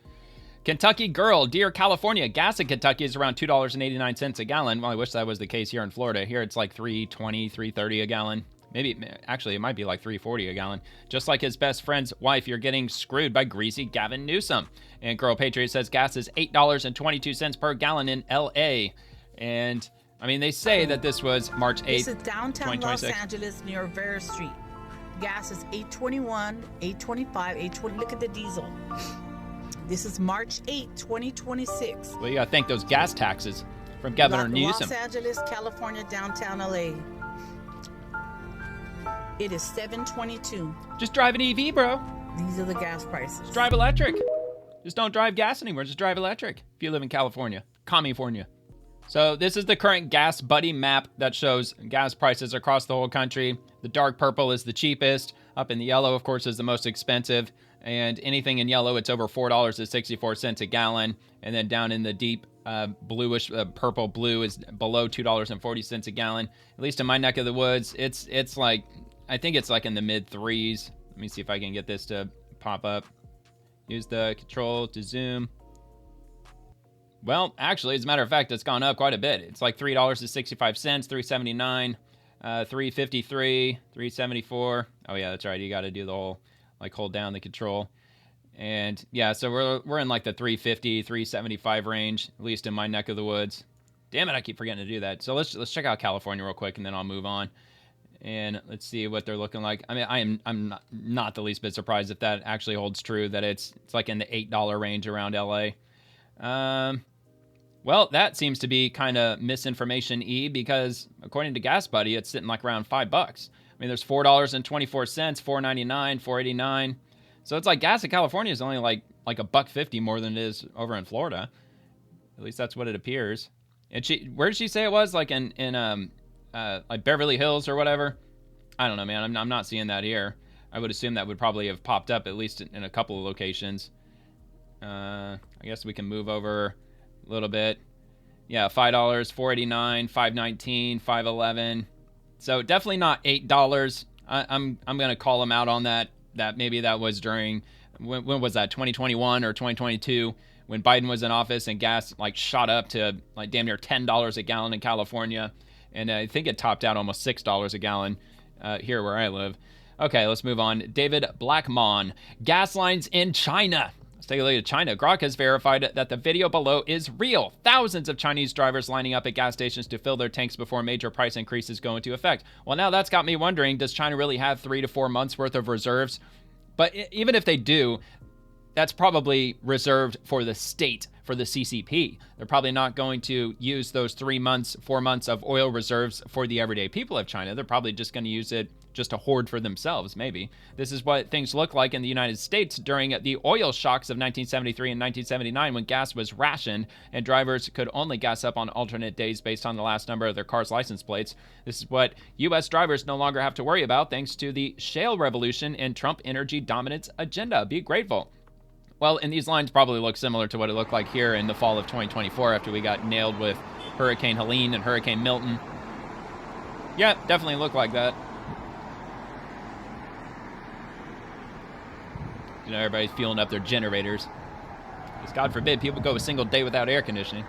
Kentucky girl, dear California, gas in Kentucky is around $2.89 a gallon. Well, I wish that was the case here in Florida. Here it's like $3.20, $3.30 a gallon. Maybe, actually, it might be like $3.40 a gallon. Just like his best friend's wife, you're getting screwed by greasy Gavin Newsom. And Girl Patriot says gas is $8.22 per gallon in LA. And, I mean, they say that this was March 8th, This is downtown 2026. Los Angeles near Vera Street. Gas is $8.21, $8.25, $8.20. Look at the diesel. This is March 8, 2026. Well, you gotta thank those gas taxes from Governor Newsom. Los Angeles, California, downtown LA. It is $7.22. Just drive an EV, bro. These are the gas prices. Just drive electric. Just don't drive gas anymore. Just drive electric if you live in California. California. So this is the current gas buddy map that shows gas prices across the whole country. The dark purple is the cheapest. Up in the yellow, of course, is the most expensive. And anything in yellow, it's over $4.64 a gallon. And then down in the deep bluish purple blue is below $2.40 a gallon. At least in my neck of the woods, it's like, I think it's like in the mid threes. Let me see if I can get this to pop up. Use the control to zoom. Well, actually, as a matter of fact, it's gone up quite a bit. It's like $3.65, $3.79, $3.53, $3.74. Oh yeah, that's right. You got to do the whole, like, hold down the control. And yeah, so we're in like the $3.50, $3.75 range, at least in my neck of the woods. Damn it, I keep forgetting to do that. So let's check out California real quick, and then I'll move on. And let's see what they're looking like. I mean, I'm not the least bit surprised if that actually holds true, that it's like in the $8 range around LA. Well, that seems to be kind of misinformation-y, because according to Gas Buddy, it's sitting like around $5. I mean, there's $4.24, $4.99, $4.89. So it's like gas in California is only like $1.50 more than it is over in Florida. At least that's what it appears. And where did she say it was? Like in like Beverly Hills or whatever? I don't know, man. I'm not seeing that here. I would assume that would probably have popped up at least in a couple of locations. I guess we can move over a little bit. Yeah, $5, $4.89, $5.19, $5.11. So definitely not $8. I'm gonna call them out on that. That maybe that was during, when was that, 2021 or 2022, when Biden was in office and gas like shot up to like damn near $10 a gallon in California, and I think it topped out almost $6 a gallon here where I live. Okay, let's move on. David Blackmon, gas lines in China. Let's take a look at China. Grok has verified that the video below is real. Thousands of Chinese drivers lining up at gas stations to fill their tanks before major price increases go into effect. Well, now that's got me wondering, does China really have 3 to 4 months worth of reserves? But even if they do, that's probably reserved for the state, for the CCP. They're probably not going to use those 3 months, 4 months of oil reserves for the everyday people of China. They're probably just going to use it just to hoard for themselves, maybe. This is what things look like in the United States during the oil shocks of 1973 and 1979, when gas was rationed and drivers could only gas up on alternate days based on the last number of their car's license plates. This is what U.S. drivers no longer have to worry about thanks to the shale revolution and Trump energy dominance agenda. Be grateful. Well, and these lines probably look similar to what it looked like here in the fall of 2024 after we got nailed with Hurricane Helene and Hurricane Milton. Yeah, definitely look like that. You know, everybody's fueling up their generators. Because God forbid people go a single day without air conditioning.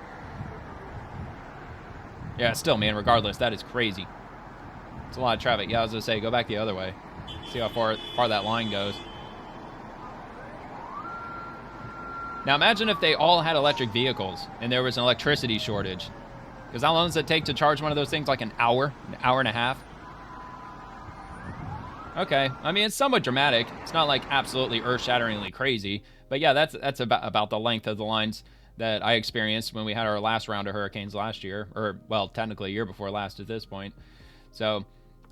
Yeah, still, man, regardless, that is crazy. It's a lot of traffic. Yeah, I was going to say, go back the other way. See how far that line goes. Now, imagine if they all had electric vehicles and there was an electricity shortage. Because how long does it take to charge one of those things? Like an hour and a half? Okay, I mean, it's somewhat dramatic. It's not like absolutely earth-shatteringly crazy. But yeah, that's about the length of the lines that I experienced when we had our last round of hurricanes last year. Or, well, technically a year before last at this point. So,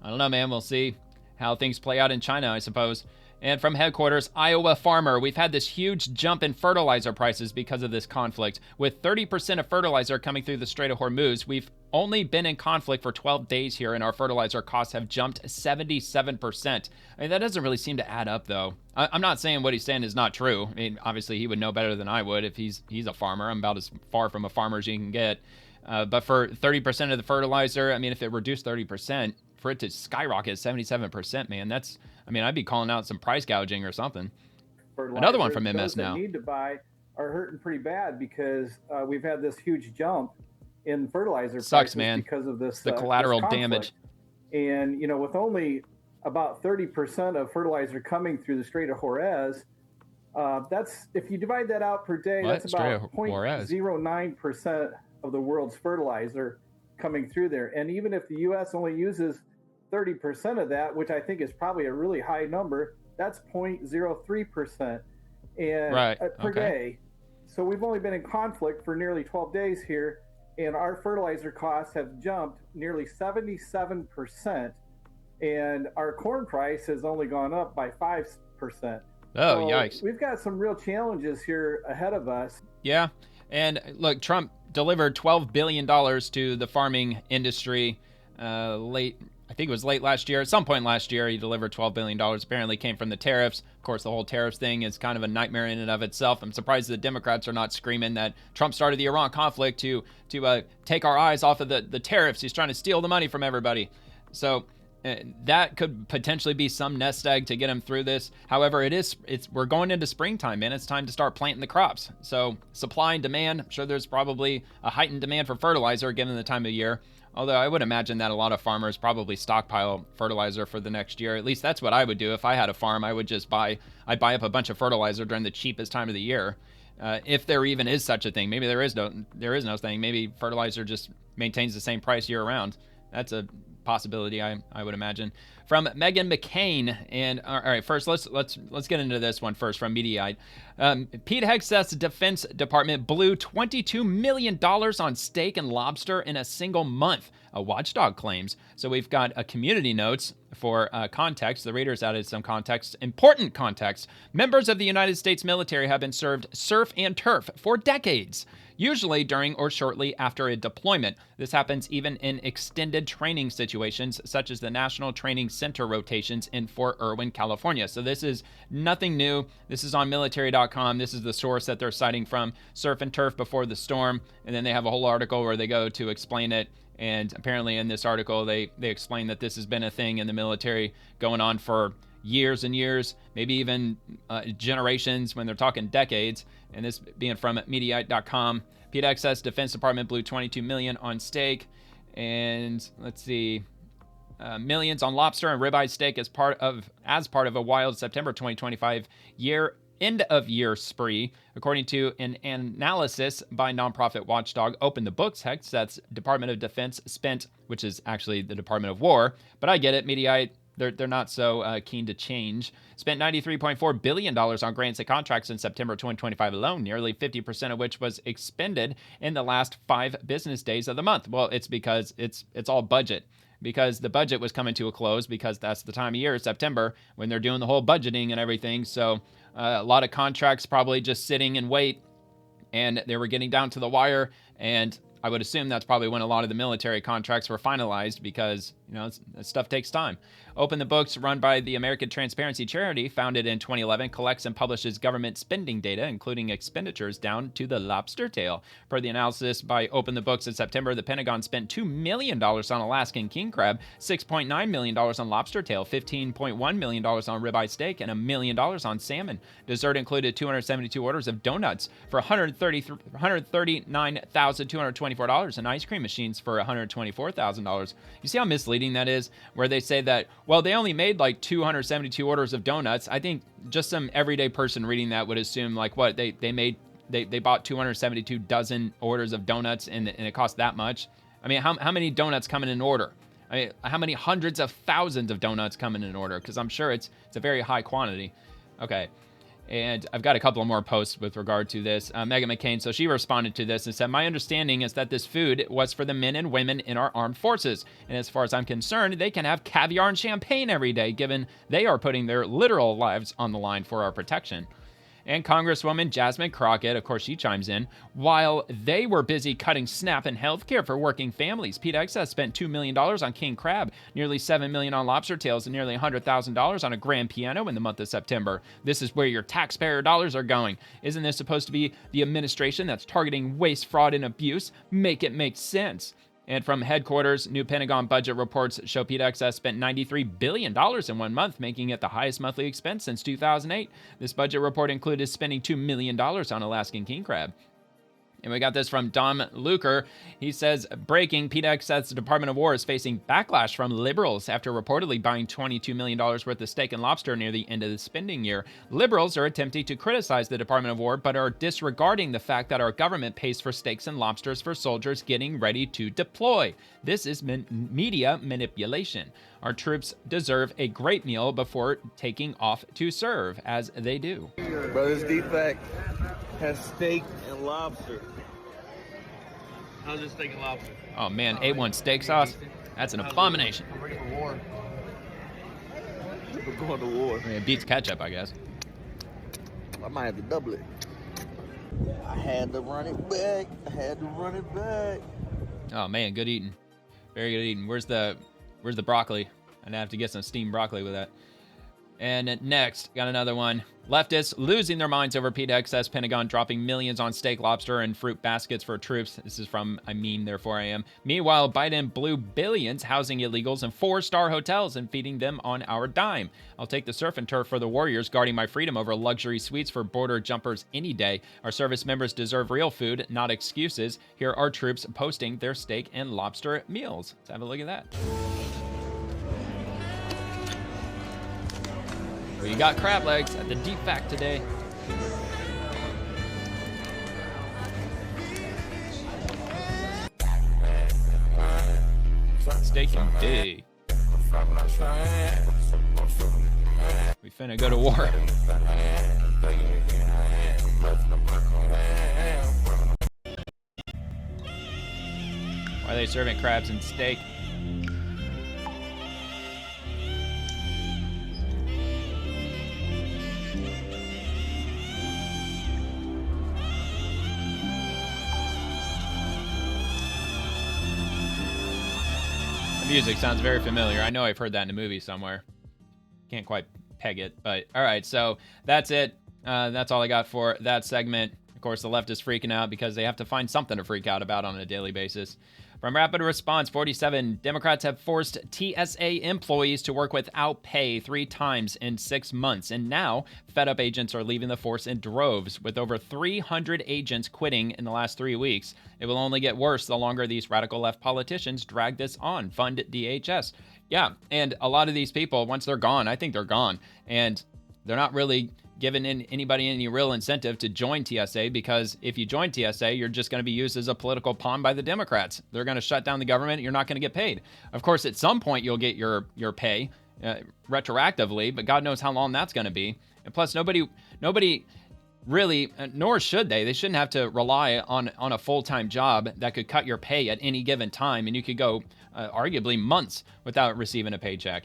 I don't know, man. We'll see how things play out in China, I suppose. And from headquarters, Iowa farmer, we've had this huge jump in fertilizer prices because of this conflict. With 30% of fertilizer coming through the Strait of Hormuz, we've only been in conflict for 12 days here, and our fertilizer costs have jumped 77%. I mean, that doesn't really seem to add up, though. I'm not saying what he's saying is not true. I mean, obviously, he would know better than I would if he's a farmer. I'm about as far from a farmer as you can get. But for 30% of the fertilizer, I mean, if it reduced 30%, for it to skyrocket 77%, man, that's... I mean, I'd be calling out some price gouging or something. Another one from MS those now. That need to buy are hurting pretty bad because we've had this huge jump in fertilizer prices man. Because of this. The collateral this damage. And, you know, with only about 30% of fertilizer coming through the Strait of Hormuz, that's, if you divide that out per day, that's about 0.09% of the world's fertilizer coming through there. And even if the U.S. only uses 30% of that, which I think is probably a really high number, that's 0.03% per day. So we've only been in conflict for nearly 12 days here, and our fertilizer costs have jumped nearly 77%, and our corn price has only gone up by 5%. Oh, so yikes. We've got some real challenges here ahead of us. Yeah, and look, Trump delivered $12 billion to the farming industry I think it was late last year. At some point last year, he delivered $12 billion. Apparently came from the tariffs. Of course, the whole tariffs thing is kind of a nightmare in and of itself. I'm surprised the Democrats are not screaming that Trump started the Iran conflict to take our eyes off of the tariffs. He's trying to steal the money from everybody. So that could potentially be some nest egg to get him through this. However, we're going into springtime, man. It's time to start planting the crops. So supply and demand, I'm sure there's probably a heightened demand for fertilizer given the time of year. Although I would imagine that a lot of farmers probably stockpile fertilizer for the next year. At least that's what I would do. If I had a farm, I would just I'd buy up a bunch of fertilizer during the cheapest time of the year. If there even is such a thing. Maybe there is no thing. Maybe fertilizer just maintains the same price year round. That's a possibility, I would imagine. From Megan McCain, and all right, first let's get into this one first from Mediaite. Pete Hegseth's Defense Department blew $22 million on steak and lobster in a single month, a watchdog claims. So we've got a community notes for context. The readers added some context, important context. Members of the United States military have been served surf and turf for decades, usually during or shortly after a deployment. This happens even in extended training situations, such as the National Training Center rotations in Fort Irwin, California. So this is nothing new. This is on military.com. This is the source that they're citing from, surf and turf before the storm. And then they have a whole article where they go to explain it. And apparently in this article, they explain that this has been a thing in the military going on for years and years, maybe even generations, when they're talking decades. And this being from Mediaite.com. Pete Hegseth's Defense Department blew $22 million on steak, and let's see, millions on lobster and ribeye steak as part of a wild September 2025 end-of-year spree. According to an analysis by nonprofit watchdog Open the Books, Hegseth's Department of Defense spent, which is actually the Department of War, but I get it, Mediaite. They're not so keen to change. Spent $93.4 billion on grants and contracts in September 2025 alone, nearly 50% of which was expended in the last 5 business days of the month. Well, it's because it's all budget, because the budget was coming to a close, because that's the time of year, September, when they're doing the whole budgeting and everything. So a lot of contracts probably just sitting in wait, and they were getting down to the wire. And I would assume that's probably when a lot of the military contracts were finalized, because You know, that stuff takes time. Open the Books, run by the American Transparency Charity, founded in 2011, collects and publishes government spending data, including expenditures down to the lobster tail. Per the analysis by Open the Books in September, the Pentagon spent $2 million on Alaskan king crab, $6.9 million on lobster tail, $15.1 million on ribeye steak, and $1 million on salmon. Dessert included 272 orders of donuts for $139,224 and ice cream machines for $124,000. You see how misleading that is, where they say that, well, they only made like 272 orders of donuts. I think just some everyday person reading that would assume like, what, they bought 272 dozen orders of donuts and it cost that much. I mean, how many donuts come in an order? I mean, how many hundreds of thousands of donuts come in an order? Because I'm sure it's a very high quantity. Okay. And I've got a couple of more posts with regard to this. Meghan McCain, so she responded to this and said, my understanding is that this food was for the men and women in our armed forces. And as far as I'm concerned, they can have caviar and champagne every day, given they are putting their literal lives on the line for our protection. And Congresswoman Jasmine Crockett, of course, she chimes in, while they were busy cutting SNAP and healthcare for working families, PetExpress spent $2 million on king crab, nearly $7 million on lobster tails, and nearly $100,000 on a grand piano in the month of September. This is where your taxpayer dollars are going. Isn't this supposed to be the administration that's targeting waste, fraud, and abuse? Make it make sense. And from headquarters, new Pentagon budget reports show PetExpress spent $93 billion in 1 month, making it the highest monthly expense since 2008. This budget report included spending $2 million on Alaskan king crab. And we got this from Dom Luker. He says, breaking, PetExpress Department of War is facing backlash from liberals after reportedly buying $22 million worth of steak and lobster near the end of the spending year. Liberals are attempting to criticize the Department of War, but are disregarding the fact that our government pays for steaks and lobsters for soldiers getting ready to deploy. This is media manipulation. Our troops deserve a great meal before taking off to serve, as they do. Brothers Defect has steak and lobster. How's this steak and lobster? Oh man, A1 steak sauce? That's an abomination. I'm ready for war. We're going to war. I mean, it beats ketchup, I guess. I might have to double it. I had to run it back. Oh man, good eating. Very good eating. Where's the broccoli? I'd have to get some steamed broccoli with that. And next, got another one. Leftists losing their minds over PetExpress Pentagon dropping millions on steak, lobster, and fruit baskets for troops. This is from I Mean, Therefore I Am. Meanwhile, Biden blew billions housing illegals in 4-star hotels and feeding them on our dime. I'll take the surf and turf for the warriors, guarding my freedom over luxury suites for border jumpers any day. Our service members deserve real food, not excuses. Here are troops posting their steak and lobster meals. Let's have a look at that. We got crab legs at the Deep Fact today. Steak and day. We finna go to war. Why are they serving crabs and steak? Music sounds very familiar. I know I've heard that in a movie somewhere. Can't quite peg it, but all right, so that's it. That's all I got for that segment. Of course, the left is freaking out because they have to find something to freak out about on a daily basis. From Rapid Response 47, Democrats have forced TSA employees to work without pay 3 times in 6 months. And now, fed-up agents are leaving the force in droves, with over 300 agents quitting in the last 3 weeks. It will only get worse the longer these radical left politicians drag this on. Fund DHS. Yeah, and a lot of these people, once they're gone, I think they're gone. And they're not really giving anybody any real incentive to join TSA, because if you join TSA, you're just going to be used as a political pawn by the Democrats. They're going to shut down the government. You're not going to get paid. Of course, at some point, you'll get your pay retroactively, but God knows how long that's going to be. And plus, nobody really, nor should they. They shouldn't have to rely on a full-time job that could cut your pay at any given time, and you could go arguably months without receiving a paycheck.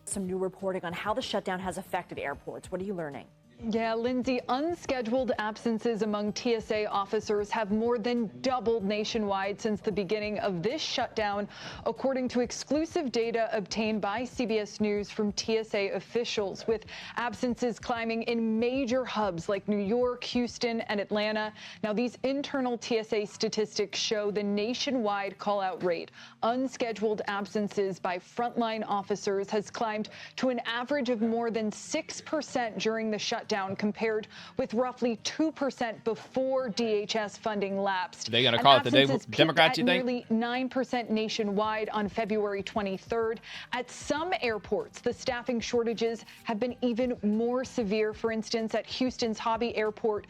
Some new reporting on how the shutdown has affected airports. What are you learning? Yeah, Lindsay, unscheduled absences among TSA officers have more than doubled nationwide since the beginning of this shutdown, according to exclusive data obtained by CBS News from TSA officials, with absences climbing in major hubs like New York, Houston, and Atlanta. Now, these internal TSA statistics show the nationwide call-out rate. Unscheduled absences by frontline officers has climbed to an average of more than 6% during the shutdown, compared with roughly 2% before DHS funding lapsed. They going to call it the Democrats, you think? Nearly 9% nationwide on February 23rd. At some airports, the staffing shortages have been even more severe. For instance, at Houston's Hobby Airport,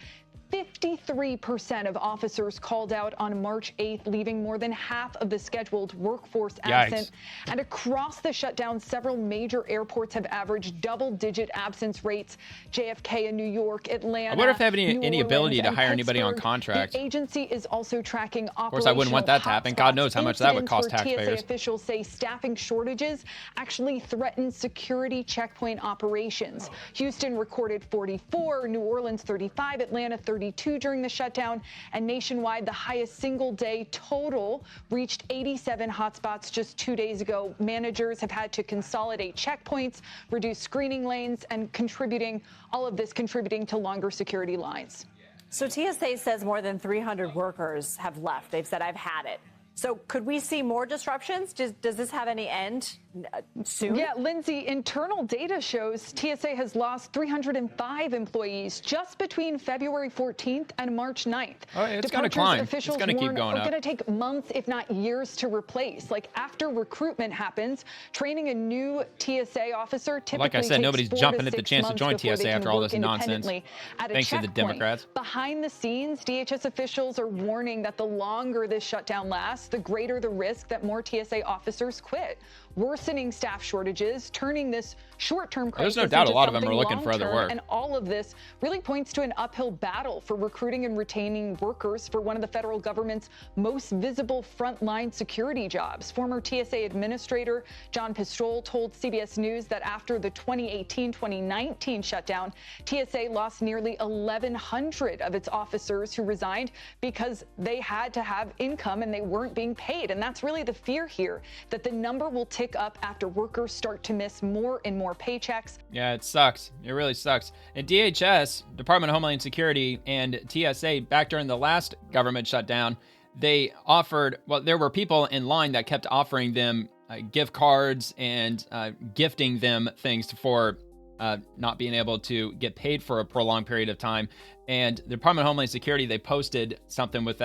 53% of officers called out on March 8th, leaving more than half of the scheduled workforce absent. And across the shutdown, several major airports have averaged double-digit absence rates. JFK in New York, Atlanta. I wonder if they have any ability to hire anybody on contract. The agency is also tracking operational. Of course, I wouldn't want that to happen. God knows how much that would cost taxpayers. TSA officials say staffing shortages actually threaten security checkpoint operations. Houston recorded 44, New Orleans 35, Atlanta 32 during the shutdown, and nationwide the highest single day total reached 87 hotspots just 2 days ago. Managers have had to consolidate checkpoints, reduce screening lanes, and all of this contributing to longer security lines. So TSA says more than 300 workers have left. They've said, I've had it. So could we see more disruptions? Does this have any end soon? Yeah, Lindsay, internal data shows TSA has lost 305 employees just between February 14th and March 9th. Oh, it's going to climb. It's going to keep going up. It's going to take months, if not years, to replace. Like after recruitment happens, training a new TSA officer typically like I said, nobody's jumping at the chance to join TSA after all this nonsense. Thanks to the Democrats. Behind the scenes, DHS officials are warning that the longer this shutdown lasts, the greater the risk that more TSA officers quit, worsening staff shortages, turning this short-term crisis. There's no doubt a lot of them are looking for other work. And all of this really points to an uphill battle for recruiting and retaining workers for one of the federal government's most visible frontline security jobs. Former TSA Administrator John Pistrol told CBS News that after the 2018-2019 shutdown, TSA lost nearly 1,100 of its officers who resigned because they had to have income and they weren't being paid. And that's really the fear here, that the number will tick up after workers start to miss more and more paychecks. Yeah, it sucks. It really sucks. And DHS, Department of Homeland Security, and TSA, back during the last government shutdown, they offered, well, there were people in line that kept offering them gift cards and gifting them things for not being able to get paid for a prolonged period of time. And the Department of Homeland Security, they posted something with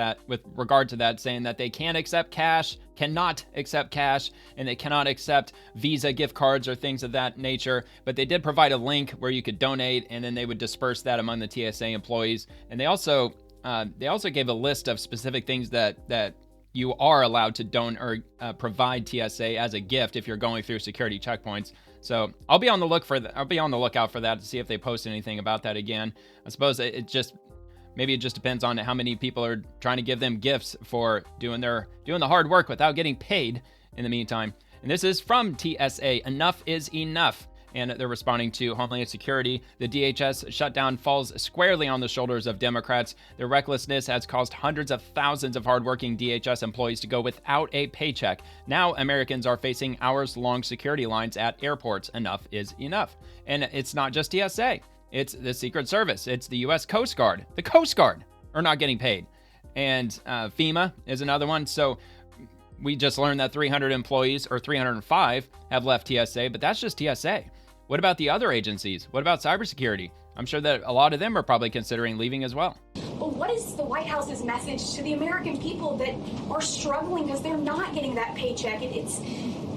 regard to that, saying that they cannot accept cash, and they cannot accept Visa gift cards or things of that nature. But they did provide a link where you could donate, and then they would disperse that among the TSA employees. And they also gave a list of specific things that you are allowed to donate or provide TSA as a gift if you're going through security checkpoints. So I'll be on the lookout for that to see if they post anything about that again. I suppose maybe it just depends on how many people are trying to give them gifts for doing the hard work without getting paid in the meantime. And this is from TSA. Enough is enough. And they're responding to Homeland Security. The DHS shutdown falls squarely on the shoulders of Democrats. Their recklessness has caused hundreds of thousands of hardworking DHS employees to go without a paycheck. Now Americans are facing hours-long security lines at airports. Enough is enough. And it's not just TSA. It's the Secret Service. It's the U.S. Coast Guard. The Coast Guard are not getting paid. And FEMA is another one. So we just learned that 300 employees, or 305, have left TSA, but that's just TSA. What about the other agencies? What about cybersecurity? I'm sure that a lot of them are probably considering leaving as well. Well, what is the White House's message to the American people that are struggling because they're not getting that paycheck? It's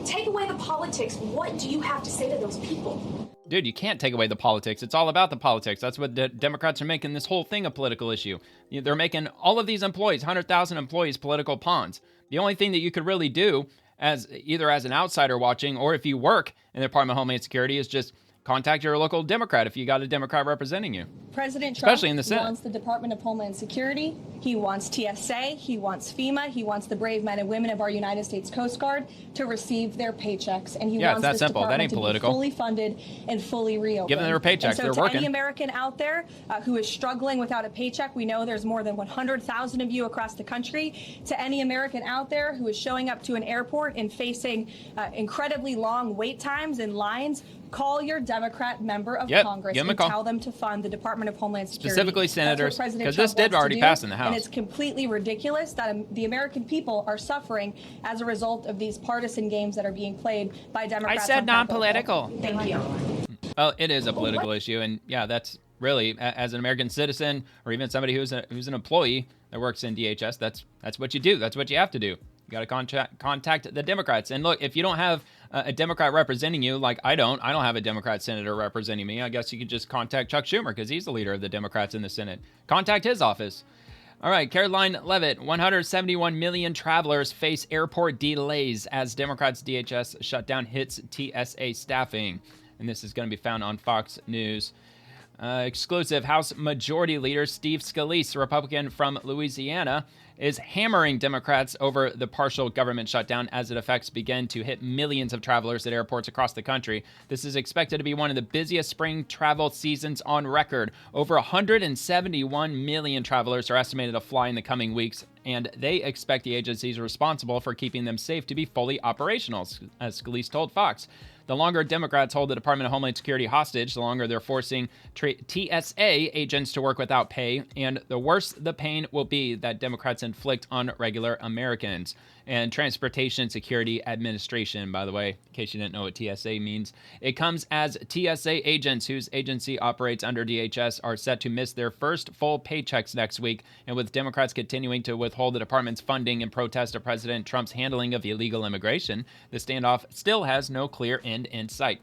take away the politics. What do you have to say to those people? Dude, you can't take away the politics. It's all about the politics. That's what the Democrats are making this whole thing a political issue. They're making all of these employees, 100,000 employees, political pawns. The only thing that you could really do, either as an outsider watching or if you work in the Department of Homeland Security, is just contact your local Democrat if you got a Democrat representing you. President Especially Trump in the Senate. wants the Department of Homeland Security. He wants TSA. He wants FEMA. He wants the brave men and women of our United States Coast Guard to receive their paychecks. And he wants that this simple. That department ain't to political. be fully funded and fully reopened. Give them their paychecks. And so They're to working. any American out there who is struggling without a paycheck, we know there's more than 100,000 of you across the country. To any American out there who is showing up to an airport and facing incredibly long wait times and lines, call your Democrat member of Congress and tell them to fund the Department of Homeland Security. Specifically senators, because this did already pass in the House. And it's completely ridiculous that the American people are suffering as a result of these partisan games that are being played by Democrats. I said on Capitol non-political. Hill. Thank you. Well, it is a political issue, and yeah, that's really, as an American citizen or even somebody who's an employee that works in DHS, that's what you do. That's what you have to do. You got to contact the Democrats. And look, if you don't have a Democrat representing you, like I don't have a Democrat senator representing me, I guess you could just contact Chuck Schumer because he's the leader of the Democrats in the Senate. Contact his office. All right, Caroline Levitt, 171 million travelers face airport delays as Democrats' DHS shutdown hits TSA staffing. And this is going to be found on Fox News. Exclusive House Majority Leader Steve Scalise, Republican from Louisiana, is hammering Democrats over the partial government shutdown as its effects begin to hit millions of travelers at airports across the country. This is expected to be one of the busiest spring travel seasons on record. Over 171 million travelers are estimated to fly in the coming weeks, and they expect the agencies responsible for keeping them safe to be fully operational, as Scalise told Fox. The longer Democrats hold the Department of Homeland Security hostage, the longer they're forcing TSA agents to work without pay, and the worse the pain will be that Democrats inflict on regular Americans. And Transportation Security Administration, by the way, in case you didn't know what TSA means, it comes as TSA agents whose agency operates under DHS are set to miss their first full paychecks next week. And with Democrats continuing to withhold the department's funding in protest of President Trump's handling of illegal immigration, the standoff still has no clear end in sight.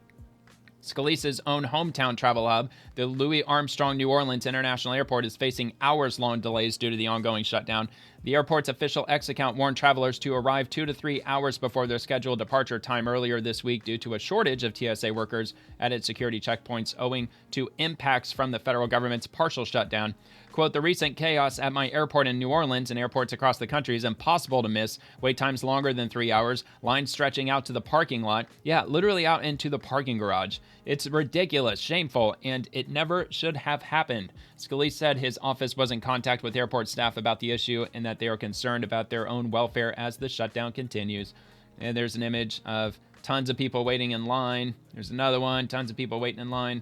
Scalise's own hometown travel hub, the Louis Armstrong New Orleans International Airport, is facing hours-long delays due to the ongoing shutdown. The airport's official X account warned travelers to arrive 2 to 3 hours before their scheduled departure time earlier this week due to a shortage of TSA workers at its security checkpoints owing to impacts from the federal government's partial shutdown. Quote, the recent chaos at my airport in New Orleans and airports across the country is impossible to miss. Wait times longer than 3 hours, lines stretching out to the parking lot. Yeah, literally out into the parking garage. It's ridiculous, shameful, and it never should have happened. Scalise said his office was in contact with airport staff about the issue and that they are concerned about their own welfare as the shutdown continues. And there's an image of tons of people waiting in line. There's another one, tons of people waiting in line.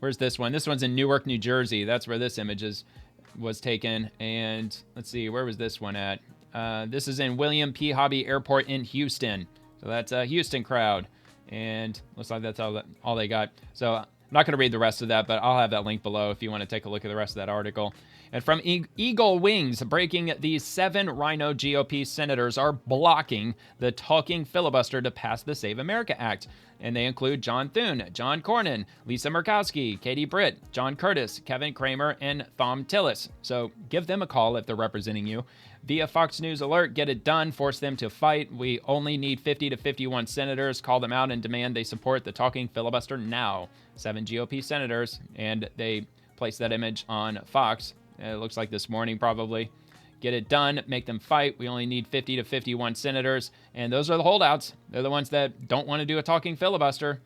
Where's this one? This one's in Newark, New Jersey. That's where this image was taken. And let's see, where was this one at? This is in William P. Hobby Airport in Houston. So that's a Houston crowd. And looks like that's all they got. So I'm not going to read the rest of that, but I'll have that link below if you want to take a look at the rest of that article. And from Eagle Wings, breaking, these 7 Rhino GOP senators are blocking the talking filibuster to pass the Save America Act. And they include John Thune, John Cornyn, Lisa Murkowski, Katie Britt, John Curtis, Kevin Kramer, and Thom Tillis. So give them a call if they're representing you. Via Fox News Alert, get it done, force them to fight. We only need 50 to 51 senators. Call them out and demand they support the talking filibuster now. 7 GOP senators, and they placed that image on Fox. It looks like this morning probably. Get it done, make them fight. We only need 50 to 51 senators, and those are the holdouts. They're the ones that don't want to do a talking filibuster.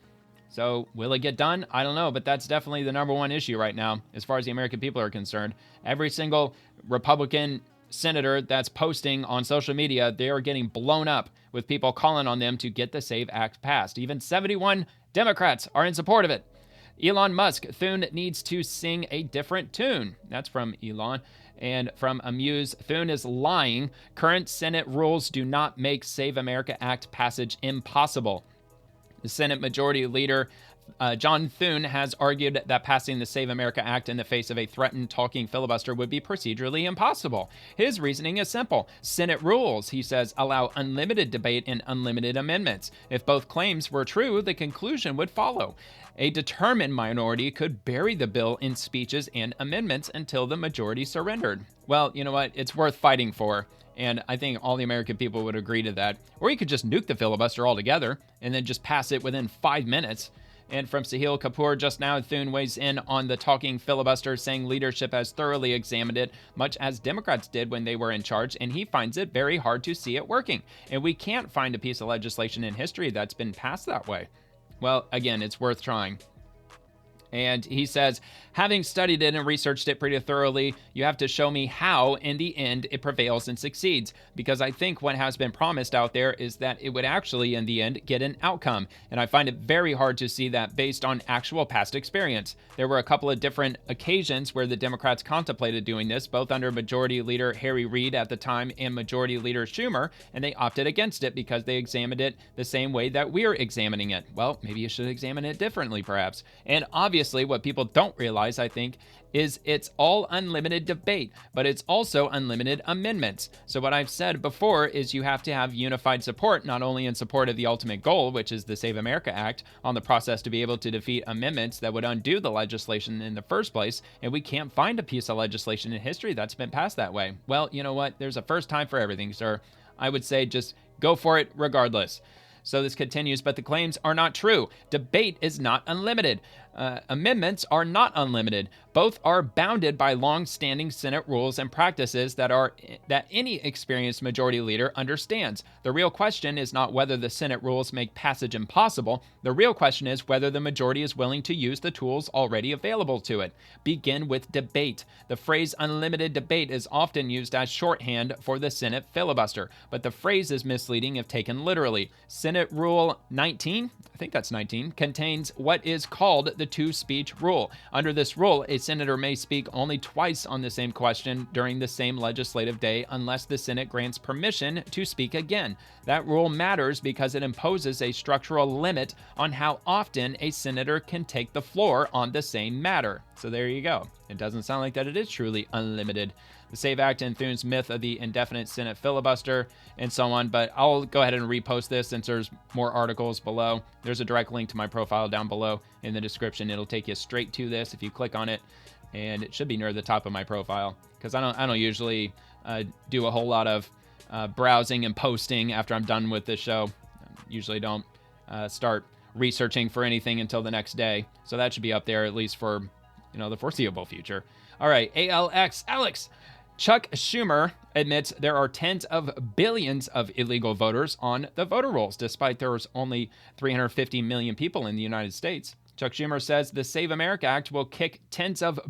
So will it get done? I don't know, but that's definitely the number one issue right now as far as the American people are concerned. Every single Republican senator that's posting on social media, they are getting blown up with people calling on them to get the SAVE Act passed. Even 71 Democrats are in support of it. Elon Musk, Thune needs to sing a different tune. That's from Elon. And from Amuse, Thune is lying. Current Senate rules do not make Save America Act passage impossible. The Senate Majority Leader John Thune has argued that passing the Save America Act in the face of a threatened talking filibuster would be procedurally impossible. His reasoning is simple. Senate rules, he says, allow unlimited debate and unlimited amendments. If both claims were true, the conclusion would follow. A determined minority could bury the bill in speeches and amendments until the majority surrendered. Well, you know what? It's worth fighting for. And I think all the American people would agree to that. Or you could just nuke the filibuster altogether and then just pass it within 5 minutes. And from Sahil Kapoor just now, Thune weighs in on the talking filibuster, saying leadership has thoroughly examined it, much as Democrats did when they were in charge, and he finds it very hard to see it working. And we can't find a piece of legislation in history that's been passed that way. Well, again, it's worth trying. And he says, having studied it and researched it pretty thoroughly, you have to show me how, in the end, it prevails and succeeds. Because I think what has been promised out there is that it would actually, in the end, get an outcome. And I find it very hard to see that based on actual past experience. There were a couple of different occasions where the Democrats contemplated doing this, both under Majority Leader Harry Reid at the time and Majority Leader Schumer, and they opted against it because they examined it the same way that we're examining it. Well, maybe you should examine it differently, perhaps. And obviously, what people don't realize, I think, is it's all unlimited debate, but it's also unlimited amendments. So what I've said before is you have to have unified support, not only in support of the ultimate goal, which is the Save America Act, on the process to be able to defeat amendments that would undo the legislation in the first place, and we can't find a piece of legislation in history that's been passed that way. Well, you know what? There's a first time for everything, sir. I would say just go for it regardless. So this continues, but the claims are not true. Debate is not unlimited. Amendments are not unlimited. Both are bounded by long-standing Senate rules and practices that any experienced majority leader understands. The real question is not whether the Senate rules make passage impossible. The real question is whether the majority is willing to use the tools already available to it. Begin with debate. The phrase unlimited debate is often used as shorthand for the Senate filibuster, but the phrase is misleading if taken literally. Senate Rule 19, I think that's 19, contains what is called the two-speech rule. Under this rule, a senator may speak only twice on the same question during the same legislative day unless the Senate grants permission to speak again. That rule matters because it imposes a structural limit on how often a senator can take the floor on the same matter. So there you go. It doesn't sound like that it is truly unlimited. The SAVE Act and Thune's myth of the indefinite Senate filibuster, and so on. But I'll go ahead and repost this since there's more articles below. There's a direct link to my profile down below in the description. It'll take you straight to this if you click on it, and it should be near the top of my profile because I don't usually do a whole lot of browsing and posting after I'm done with this show. I usually don't start researching for anything until the next day, so that should be up there at least for the foreseeable future. All right, Alex. Chuck Schumer admits there are tens of billions of illegal voters on the voter rolls, despite there's only 350 million people in the United States. Chuck Schumer says the Save America Act will kick tens of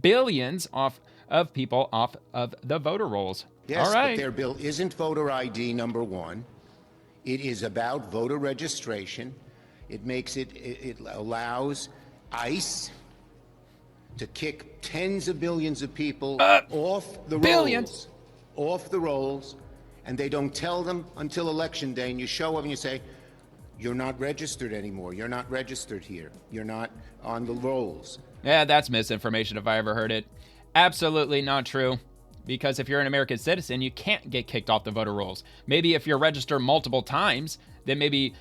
billions of people off of the voter rolls. Yes, all right. But their bill isn't voter ID, number one. It is about voter registration. It allows ICE to kick tens of billions of people off the rolls, and they don't tell them until election day, and you show up and you say, you're not registered anymore. You're not registered here. You're not on the rolls. Yeah, that's misinformation if I ever heard it. Absolutely not true. Because if you're an American citizen, you can't get kicked off the voter rolls. Maybe if you're registered multiple times, then maybe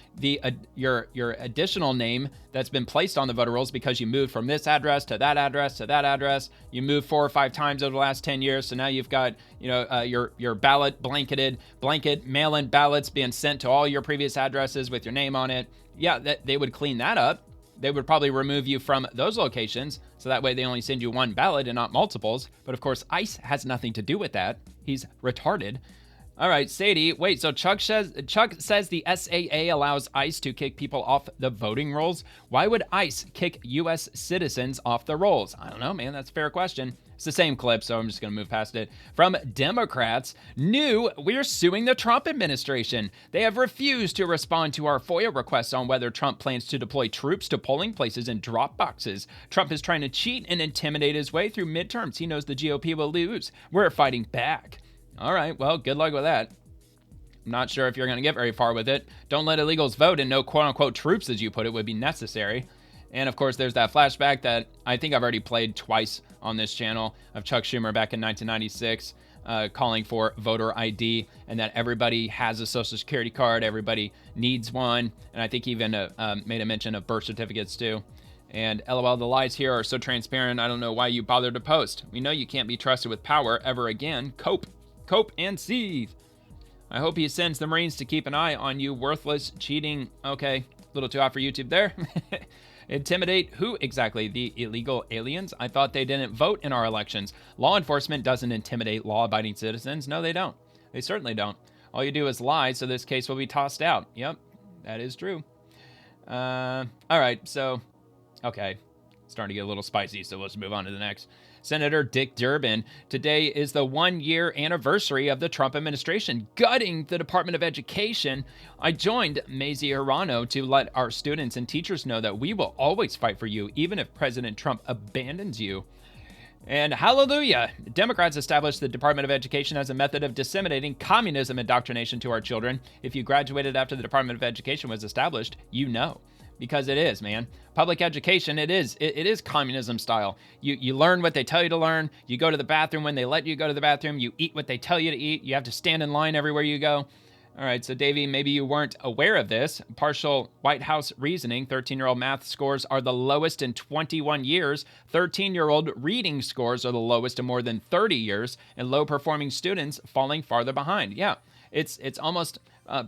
your additional name that's been placed on the voter rolls because you moved from this address to that address to that address, you moved 4 or 5 times over the last 10 years, so now you've got your ballot blanket mail-in ballots being sent to all your previous addresses with your name on it. Yeah, they would clean that up. They would probably remove you from those locations, so that way they only send you one ballot and not multiples. But of course, ICE has nothing to do with that. He's retarded. All right, Sadie, wait, so Chuck says the SAA allows ICE to kick people off the voting rolls? Why would ICE kick U.S. citizens off the rolls? I don't know, man, that's a fair question. It's the same clip, so I'm just going to move past it. From Democrats, we're suing the Trump administration. They have refused to respond to our FOIA requests on whether Trump plans to deploy troops to polling places and drop boxes. Trump is trying to cheat and intimidate his way through midterms. He knows the GOP will lose. We're fighting back. All right, well, good luck with that. I'm not sure if you're going to get very far with it. Don't let illegals vote, and no quote-unquote troops, as you put it, would be necessary. And of course, there's that flashback that I think I've already played twice on this channel of Chuck Schumer back in 1996 calling for voter ID and that everybody has a social security card, everybody needs one. And I think he even made a mention of birth certificates too. And LOL, the lies here are so transparent, I don't know why you bothered to post. We know you can't be trusted with power ever again. Cope and seethe. I hope he sends the Marines to keep an eye on you, worthless, cheating. Okay, little too hot for YouTube there. Intimidate who exactly? The illegal aliens? I thought they didn't vote in our elections. Law enforcement doesn't intimidate law-abiding citizens. No, they don't. They certainly don't. All you do is lie, so this case will be tossed out. Yep, that is true. All right, so, okay. Starting to get a little spicy, so let's move on to the next. Senator Dick Durbin. Today is the 1-year anniversary of the Trump administration gutting the Department of Education. I joined Mazie Hirano to let our students and teachers know that we will always fight for you, even if President Trump abandons you. And hallelujah, Democrats established the Department of Education as a method of disseminating communism indoctrination to our children. If you graduated after the Department of Education was established, you know. Because it is, man. Public education, it is communism style. You learn what they tell you to learn. You go to the bathroom when they let you go to the bathroom. You eat what they tell you to eat. You have to stand in line everywhere you go. All right, so Davey, maybe you weren't aware of this. Partial White House reasoning, 13-year-old math scores are the lowest in 21 years. 13-year-old reading scores are the lowest in more than 30 years. And low-performing students falling farther behind. Yeah, it's almost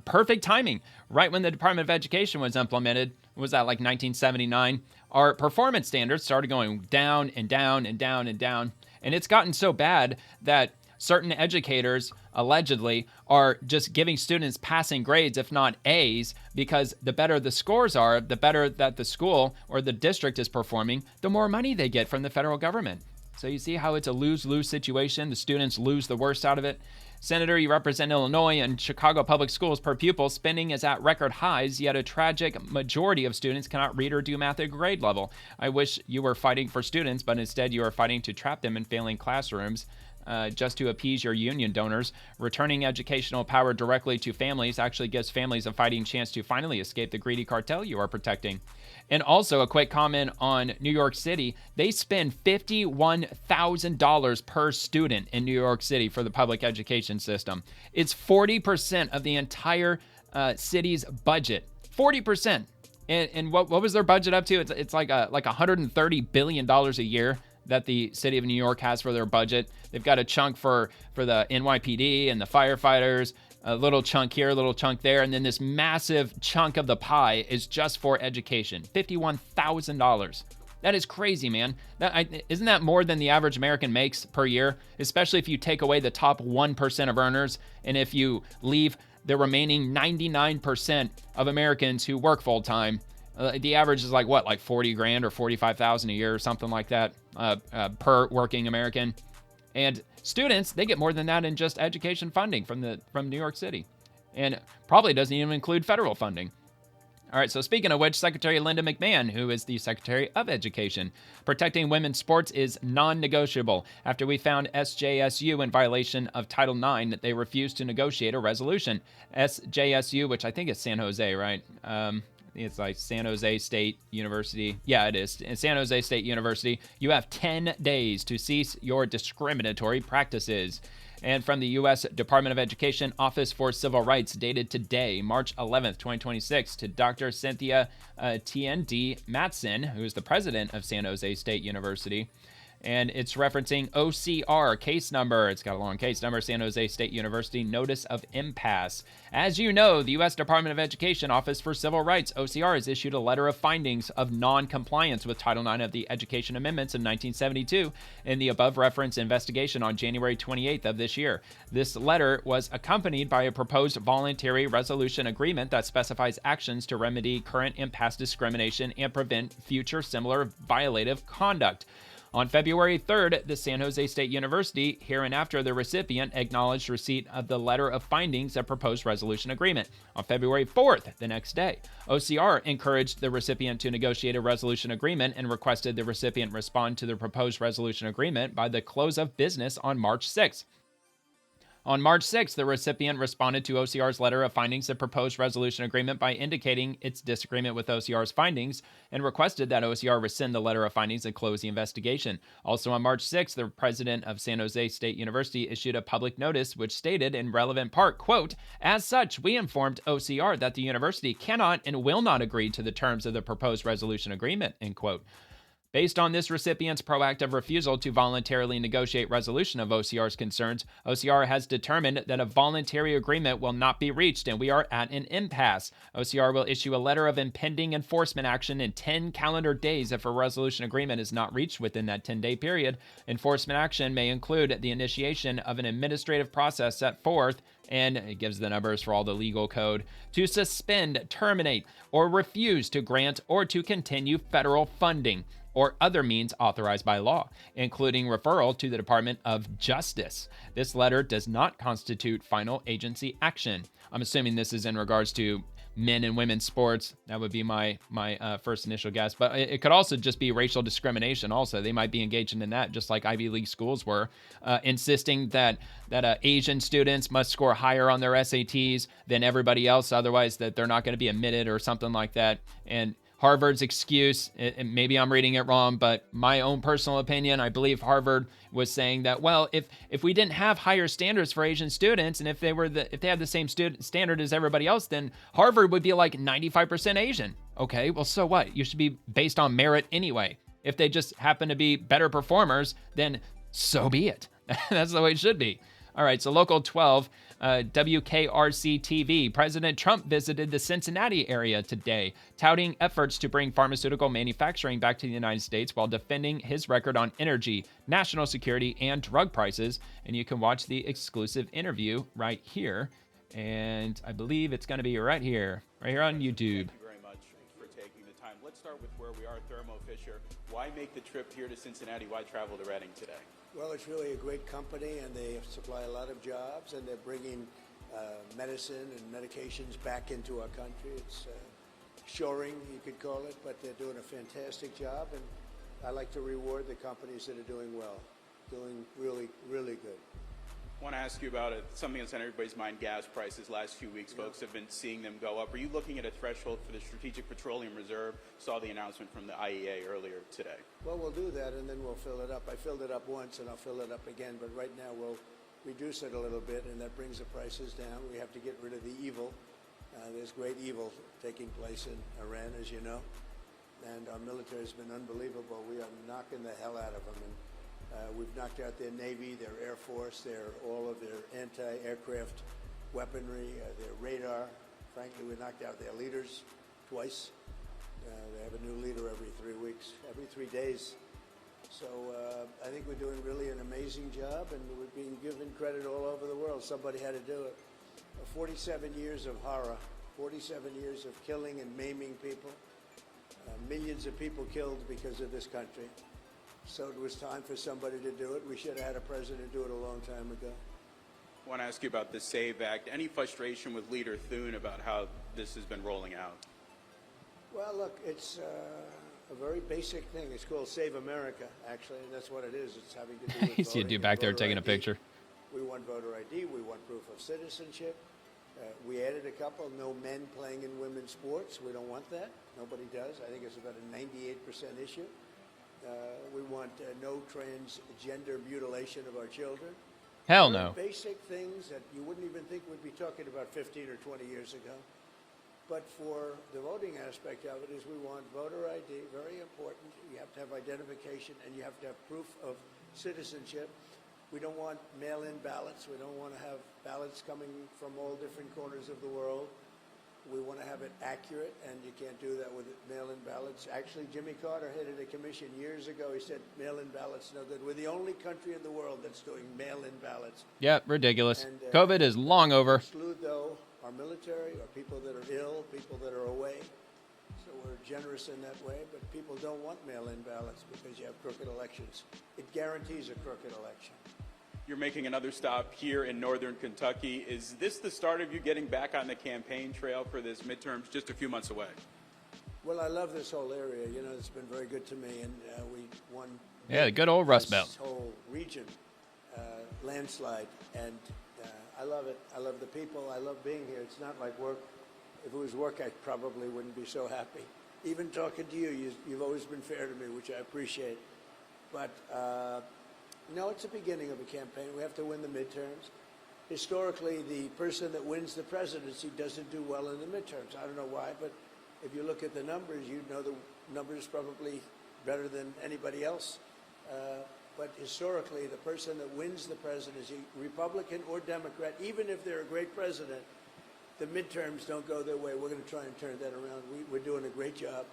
perfect timing. Right when the Department of Education was implemented, was that like 1979? Our performance standards started going down and down and down and down. And it's gotten so bad that certain educators allegedly are just giving students passing grades, if not A's, because the better the scores are, the better that the school or the district is performing, the more money they get from the federal government. So you see how it's a lose-lose situation. The students lose the worst out of it. Senator, you represent Illinois, and Chicago public schools per pupil spending is at record highs, yet a tragic majority of students cannot read or do math at grade level. I wish you were fighting for students, but instead you are fighting to trap them in failing classrooms. Just to appease your union donors. Returning educational power directly to families actually gives families a fighting chance to finally escape the greedy cartel you are protecting. And also a quick comment on New York City. They spend $51,000 per student in New York City for the public education system. It's 40% of the entire city's budget. 40%. And what was their budget up to? It's like $130 billion a year that the city of New York has for their budget. They've got a chunk for the NYPD and the firefighters, a little chunk here, a little chunk there, and then this massive chunk of the pie is just for education. $51,000. That is crazy, man. Isn't that more than the average American makes per year? Especially if you take away the top 1% of earners, and if you leave the remaining 99% of Americans who work full-time. The average is like what, like 40 grand or 45,000 a year or something like that per working American. And students, they get more than that in just education funding from New York City, and probably doesn't even include federal funding. All right, so speaking of which, Secretary Linda McMahon, who is the Secretary of Education, protecting women's sports is non-negotiable. After we found SJSU in violation of Title IX, they refused to negotiate a resolution. SJSU, which I think is San Jose, right? It's like San Jose State University. Yeah, it is. In San Jose State University, you have 10 days to cease your discriminatory practices. And from the U.S. Department of Education Office for Civil Rights, dated today, March 11th, 2026, to Dr. Cynthia T.N.D. Matson, who is the president of San Jose State University. And it's referencing OCR case number. It's got a long case number, San Jose State University Notice of Impasse. As you know, the U.S. Department of Education Office for Civil Rights, OCR, has issued a letter of findings of non-compliance with Title IX of the Education Amendments in 1972 in the above-referenced investigation on January 28th of this year. This letter was accompanied by a proposed voluntary resolution agreement that specifies actions to remedy current and past discrimination and prevent future similar violative conduct. On February 3rd, the San Jose State University, hereinafter the recipient, acknowledged receipt of the letter of findings of proposed resolution agreement. On February 4th, the next day, OCR encouraged the recipient to negotiate a resolution agreement and requested the recipient respond to the proposed resolution agreement by the close of business on March 6th. On March 6th, the recipient responded to OCR's letter of findings of proposed resolution agreement by indicating its disagreement with OCR's findings and requested that OCR rescind the letter of findings and close the investigation. Also on March 6th, the president of San Jose State University issued a public notice which stated in relevant part, quote, "As such, we informed OCR that the university cannot and will not agree to the terms of the proposed resolution agreement," end quote. Based on this recipient's proactive refusal to voluntarily negotiate resolution of OCR's concerns, OCR has determined that a voluntary agreement will not be reached and we are at an impasse. OCR will issue a letter of impending enforcement action in 10 calendar days if a resolution agreement is not reached within that 10-day period. Enforcement action may include the initiation of an administrative process set forth, and it gives the numbers for all the legal code, to suspend, terminate, or refuse to grant or to continue federal funding or other means authorized by law, including referral to the Department of Justice. This letter does not constitute final agency action. I'm assuming this is in regards to men and women's sports. That would be my first initial guess. But it could also just be racial discrimination also. They might be engaging in that, just like Ivy League schools were, insisting that Asian students must score higher on their SATs than everybody else, otherwise that they're not going to be admitted or something like that. And Harvard's excuse, and maybe I'm reading it wrong, but my own personal opinion, I believe Harvard was saying that, well, if we didn't have higher standards for Asian students, and if they had the same standard as everybody else, then Harvard would be like 95% Asian. Okay, well, so what? You should be based on merit anyway. If they just happen to be better performers, then so be it. That's the way it should be. All right, so Local 12, WKRC TV. President Trump visited the Cincinnati area today, touting efforts to bring pharmaceutical manufacturing back to the United States while defending his record on energy, national security, and drug prices. And you can watch the exclusive interview right here. And I believe it's going to be right here on YouTube. Thank you very much for taking the time. Let's start with where we are, Thermo Fisher. Why make the trip here to Cincinnati? Why travel to Reading today? Well, it's really a great company, and they supply a lot of jobs, and they're bringing medicine and medications back into our country. It's shoring, you could call it, but they're doing a fantastic job, and I like to reward the companies that are doing well, doing really, really good. I want to ask you about something that's on everybody's mind, gas prices. Last few weeks, folks have been seeing them go up. Are you looking at a threshold for the Strategic Petroleum Reserve? Saw the announcement from the IEA earlier today. Well, we'll do that, and then we'll fill it up. I filled it up once, and I'll fill it up again, but right now we'll reduce it a little bit, and that brings the prices down. We have to get rid of the evil. There's great evil taking place in Iran, as you know, and our military has been unbelievable. We are knocking the hell out of them. And we've knocked out their Navy, their Air Force, all of their anti-aircraft weaponry, their radar. Frankly, we knocked out their leaders twice. They have a new leader every 3 weeks, every 3 days. So I think we're doing really an amazing job, and we're being given credit all over the world. Somebody had to do it. 47 years of horror, 47 years of killing and maiming people, millions of people killed because of this country. So it was time for somebody to do it. We should have had a president do it a long time ago. I want to ask you about the SAVE Act. Any frustration with Leader Thune about how this has been rolling out? Well, look, it's a very basic thing. It's called Save America, actually, and that's what it is. It's having to do with You see a dude back there taking a picture. We want voter ID. We want proof of citizenship. We added a couple. No men playing in women's sports. We don't want that. Nobody does. I think it's about a 98% issue. We want no transgender mutilation of our children. Hell no. Basic things that you wouldn't even think we'd be talking about 15 or 20 years ago. But for the voting aspect of it is we want voter ID, very important. You have to have identification and you have to have proof of citizenship. We don't want mail-in ballots. We don't want to have ballots coming from all different corners of the world. We want to have it accurate, and you can't do that with mail-in ballots. Actually, Jimmy Carter headed a commission years ago. He said mail-in ballots no good. We're the only country in the world that's doing mail-in ballots. Yep, ridiculous. And, COVID is long over. Exclude, though, our military or people that are ill, people that are away. So we're generous in that way, but people don't want mail-in ballots because you have crooked elections. It guarantees a crooked election. You're making another stop here in northern Kentucky. Is this the start of you getting back on the campaign trail for this midterms just a few months away? Well, I love this whole area. You know, it's been very good to me, and we won. Yeah, the good old Rust Belt. This whole region, landslide, and I love it. I love the people. I love being here. It's not like work. If it was work, I probably wouldn't be so happy. Even talking to you, you've always been fair to me, which I appreciate. But no, it's the beginning of a campaign. We have to win the midterms. Historically, the person that wins the presidency doesn't do well in the midterms. I don't know why, but if you look at the numbers, you know the numbers probably better than anybody else. But historically, the person that wins the presidency, Republican or Democrat, even if they're a great president, the midterms don't go their way. We're going to try and turn that around. We're doing a great job.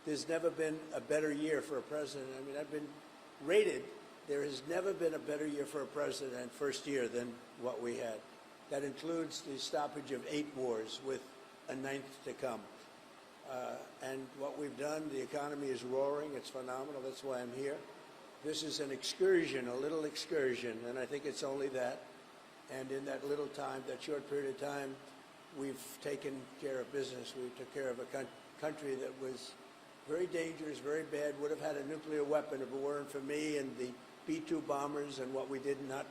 There's never been a better year for a president. I mean, I've been rated. There has never been a better year for a president first year than what we had. That includes the stoppage of 8 wars with a 9th to come. And what we've done, the economy is roaring. It's phenomenal. That's why I'm here. This is an excursion, a little excursion, and I think it's only that. And in that little time, that short period of time, we've taken care of business. We took care of a country that was very dangerous, very bad, would have had a nuclear weapon if it weren't for me and the B-2 bombers and what we did not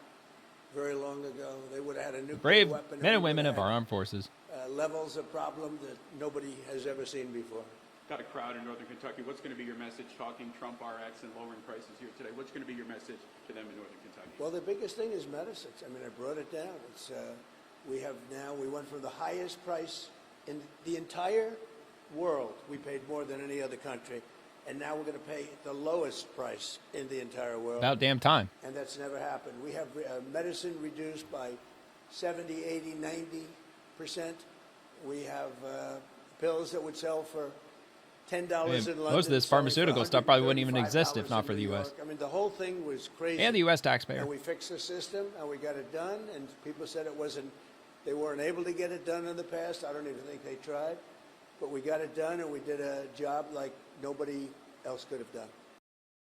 very long ago. They would have had a nuclear Brave weapon. men and women of our armed forces. Levels of problem that nobody has ever seen before. Got a crowd in Northern Kentucky. What's going to be your message talking Trump RX and lowering prices here today? What's going to be your message to them in Northern Kentucky? Well, the biggest thing is medicines. I mean, I brought it down. It's we went from the highest price in the entire world. We paid more than any other country. And now we're going to pay the lowest price in the entire world. About damn time. And that's never happened. We have medicine reduced by 70, 80, 90%. We have pills that would sell for $10 in London. Most of this pharmaceutical stuff probably wouldn't even exist if not for the U.S. I mean, the whole thing was crazy. And the U.S. taxpayer. And we fixed the system, and we got it done. And people said they weren't able to get it done in the past. I don't even think they tried. But we got it done, and we did a job like nobody else could have done.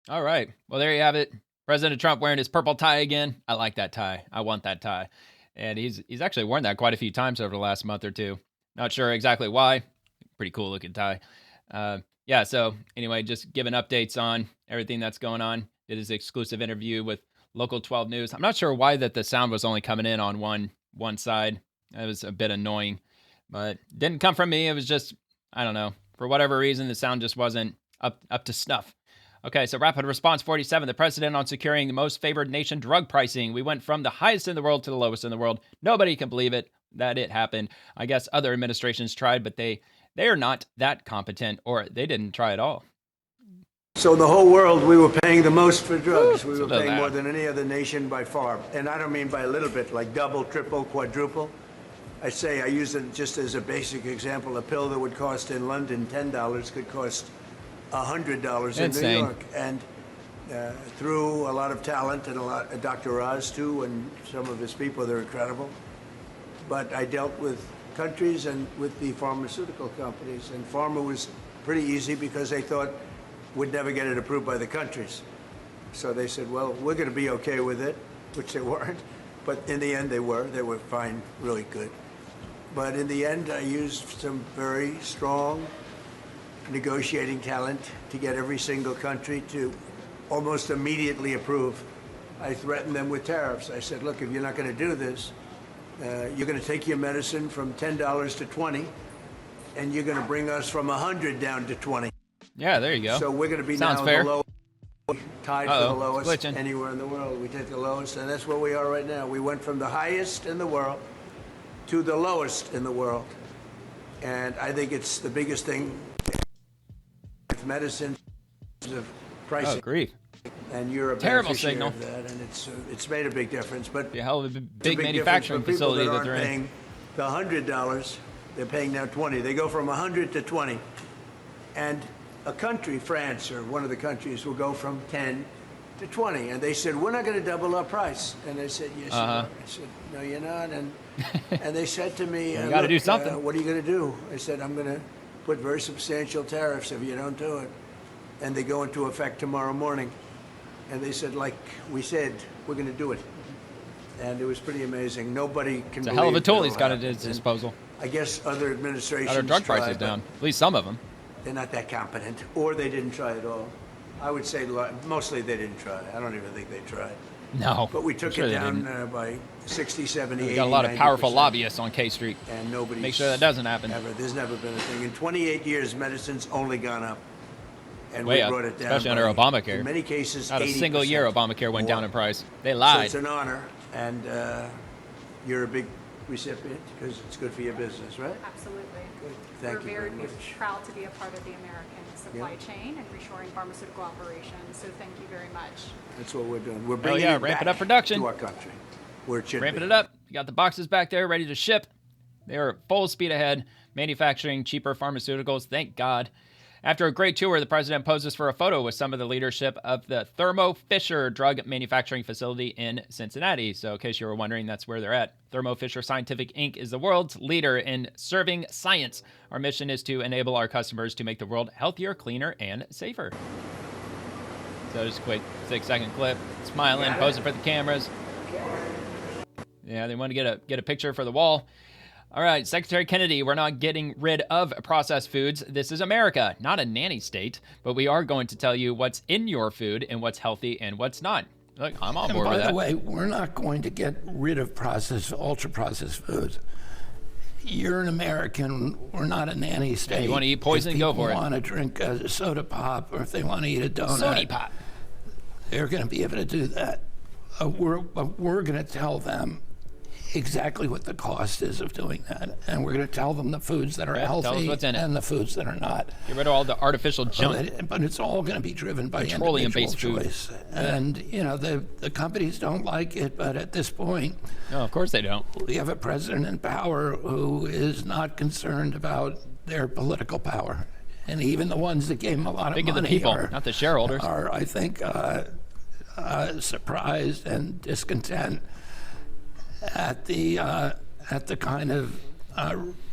All right. Well, there you have it. President Trump wearing his purple tie again. I like that tie. I want that tie. And he's actually worn that quite a few times over the last month or two. Not sure exactly why. Pretty cool looking tie. Yeah, so anyway, just giving updates on everything that's going on. Did his exclusive interview with Local 12 News. I'm not sure why that the sound was only coming in on one side. That was a bit annoying. But didn't come from me. It was just, I don't know. For whatever reason, the sound just wasn't up to snuff. Okay, so Rapid Response 47, the president on securing the most favored nation drug pricing. We went from the highest in the world to the lowest in the world. Nobody can believe it that it happened. I guess other administrations tried, but they are not that competent, or they didn't try at all. So in the whole world, we were paying the most for drugs. We were paying more than any other nation by far. And I don't mean by a little bit, like double, triple, quadruple. I use it just as a basic example. A pill that would cost in London $10 could cost $100 in New York. And through a lot of talent and Dr. Oz too, and some of his people, they're incredible. But I dealt with countries and with the pharmaceutical companies, and pharma was pretty easy because they thought we'd never get it approved by the countries. So they said, well, we're going to be okay with it, which they weren't. But in the end, they were fine, really good. But in the end, I used some very strong negotiating talent to get every single country to almost immediately approve. I threatened them with tariffs. I said, look, if you're not going to do this, you're going to take your medicine from $10 to $20, and you're going to bring us from 100 down to 20. Yeah, there you go. So we're going to be Sounds now fair. the lowest, tied for the lowest Glitching. anywhere in the world. We take the lowest, and that's where we are right now. We went from the highest in the world to the lowest in the world. And I think it's the biggest thing with medicine of pricing. Oh, grief. And you're a terrible beneficiary signal. of that, and it's made a big difference. But a hell of a it's big manufacturing difference for facility people that they're aren't in. paying the $100, they're paying now 20. They go from 100 to 20. And a country, France or one of the countries, will go from 10 to 20. And they said, we're not going to double our price. And I said, yes, you are. I said, no, you're not. And they said to me, you got to do something. What are you going to do? I said, I'm going to put very substantial tariffs if you don't do it. And they go into effect tomorrow morning. And they said, like we said, we're going to do it. And it was pretty amazing. Nobody can It's a hell of a tool he's got at his disposal. I guess other administrations Got our drug tried, prices but down. At least some of them. They're not that competent, or they didn't try at all. I would say mostly they didn't try. I don't even think they tried. No. But we took I'm sure it they down didn't. by 60, 70, We 80, got a lot of 90%. powerful lobbyists on K Street. And nobody. Make sure that doesn't happen. There's never been a thing. In 28 years, medicine's only gone up. And Way we up, brought it down. especially under Obamacare. In many cases, Not a 80% single year Obamacare went down in price. They So lied. it's an honor, and you're a big recipient because it's good for your business, right? Absolutely. Good. Thank you very We're much. very proud to be a part of the American supply chain and reshoring pharmaceutical operations. So thank you very much. That's what we're doing. We're bringing it ramping back up production to our country, where it should ramping be. it up. You got the boxes back there ready to ship. They are full speed ahead, manufacturing cheaper pharmaceuticals. Thank God. After a great tour, the president poses for a photo with some of the leadership of the Thermo Fisher drug manufacturing facility in Cincinnati. So in case you were wondering, that's where they're at. Thermo Fisher Scientific Inc. is the world's leader in serving science. Our mission is to enable our customers to make the world healthier, cleaner, and safer. So just a quick 6-second clip. Smiling, posing for the cameras. Yeah, they want to get a picture for the wall. All right, Secretary Kennedy, we're not getting rid of processed foods. This is America, not a nanny state, but we are going to tell you what's in your food and what's healthy and what's not. Look, I'm on board with that. And by the way, we're not going to get rid of ultra-processed foods. You're an American. We're not a nanny state. You want to eat poison? Go for it. If people want to drink a soda pop, or if they want to eat a donut, soda pop, they're going to be able to do that. We're going to tell them exactly what the cost is of doing that, and we're going to tell them the foods that are healthy and the foods that are not. Get rid of all the artificial junk. But it's all going to be driven by petroleum-based choice. And the companies don't like it, but at this point, no, of course they don't. We have a president in power who is not concerned about their political power, and even the ones that gave him a lot of money of the people, not the shareholders, are I think surprised and discontent at the kind of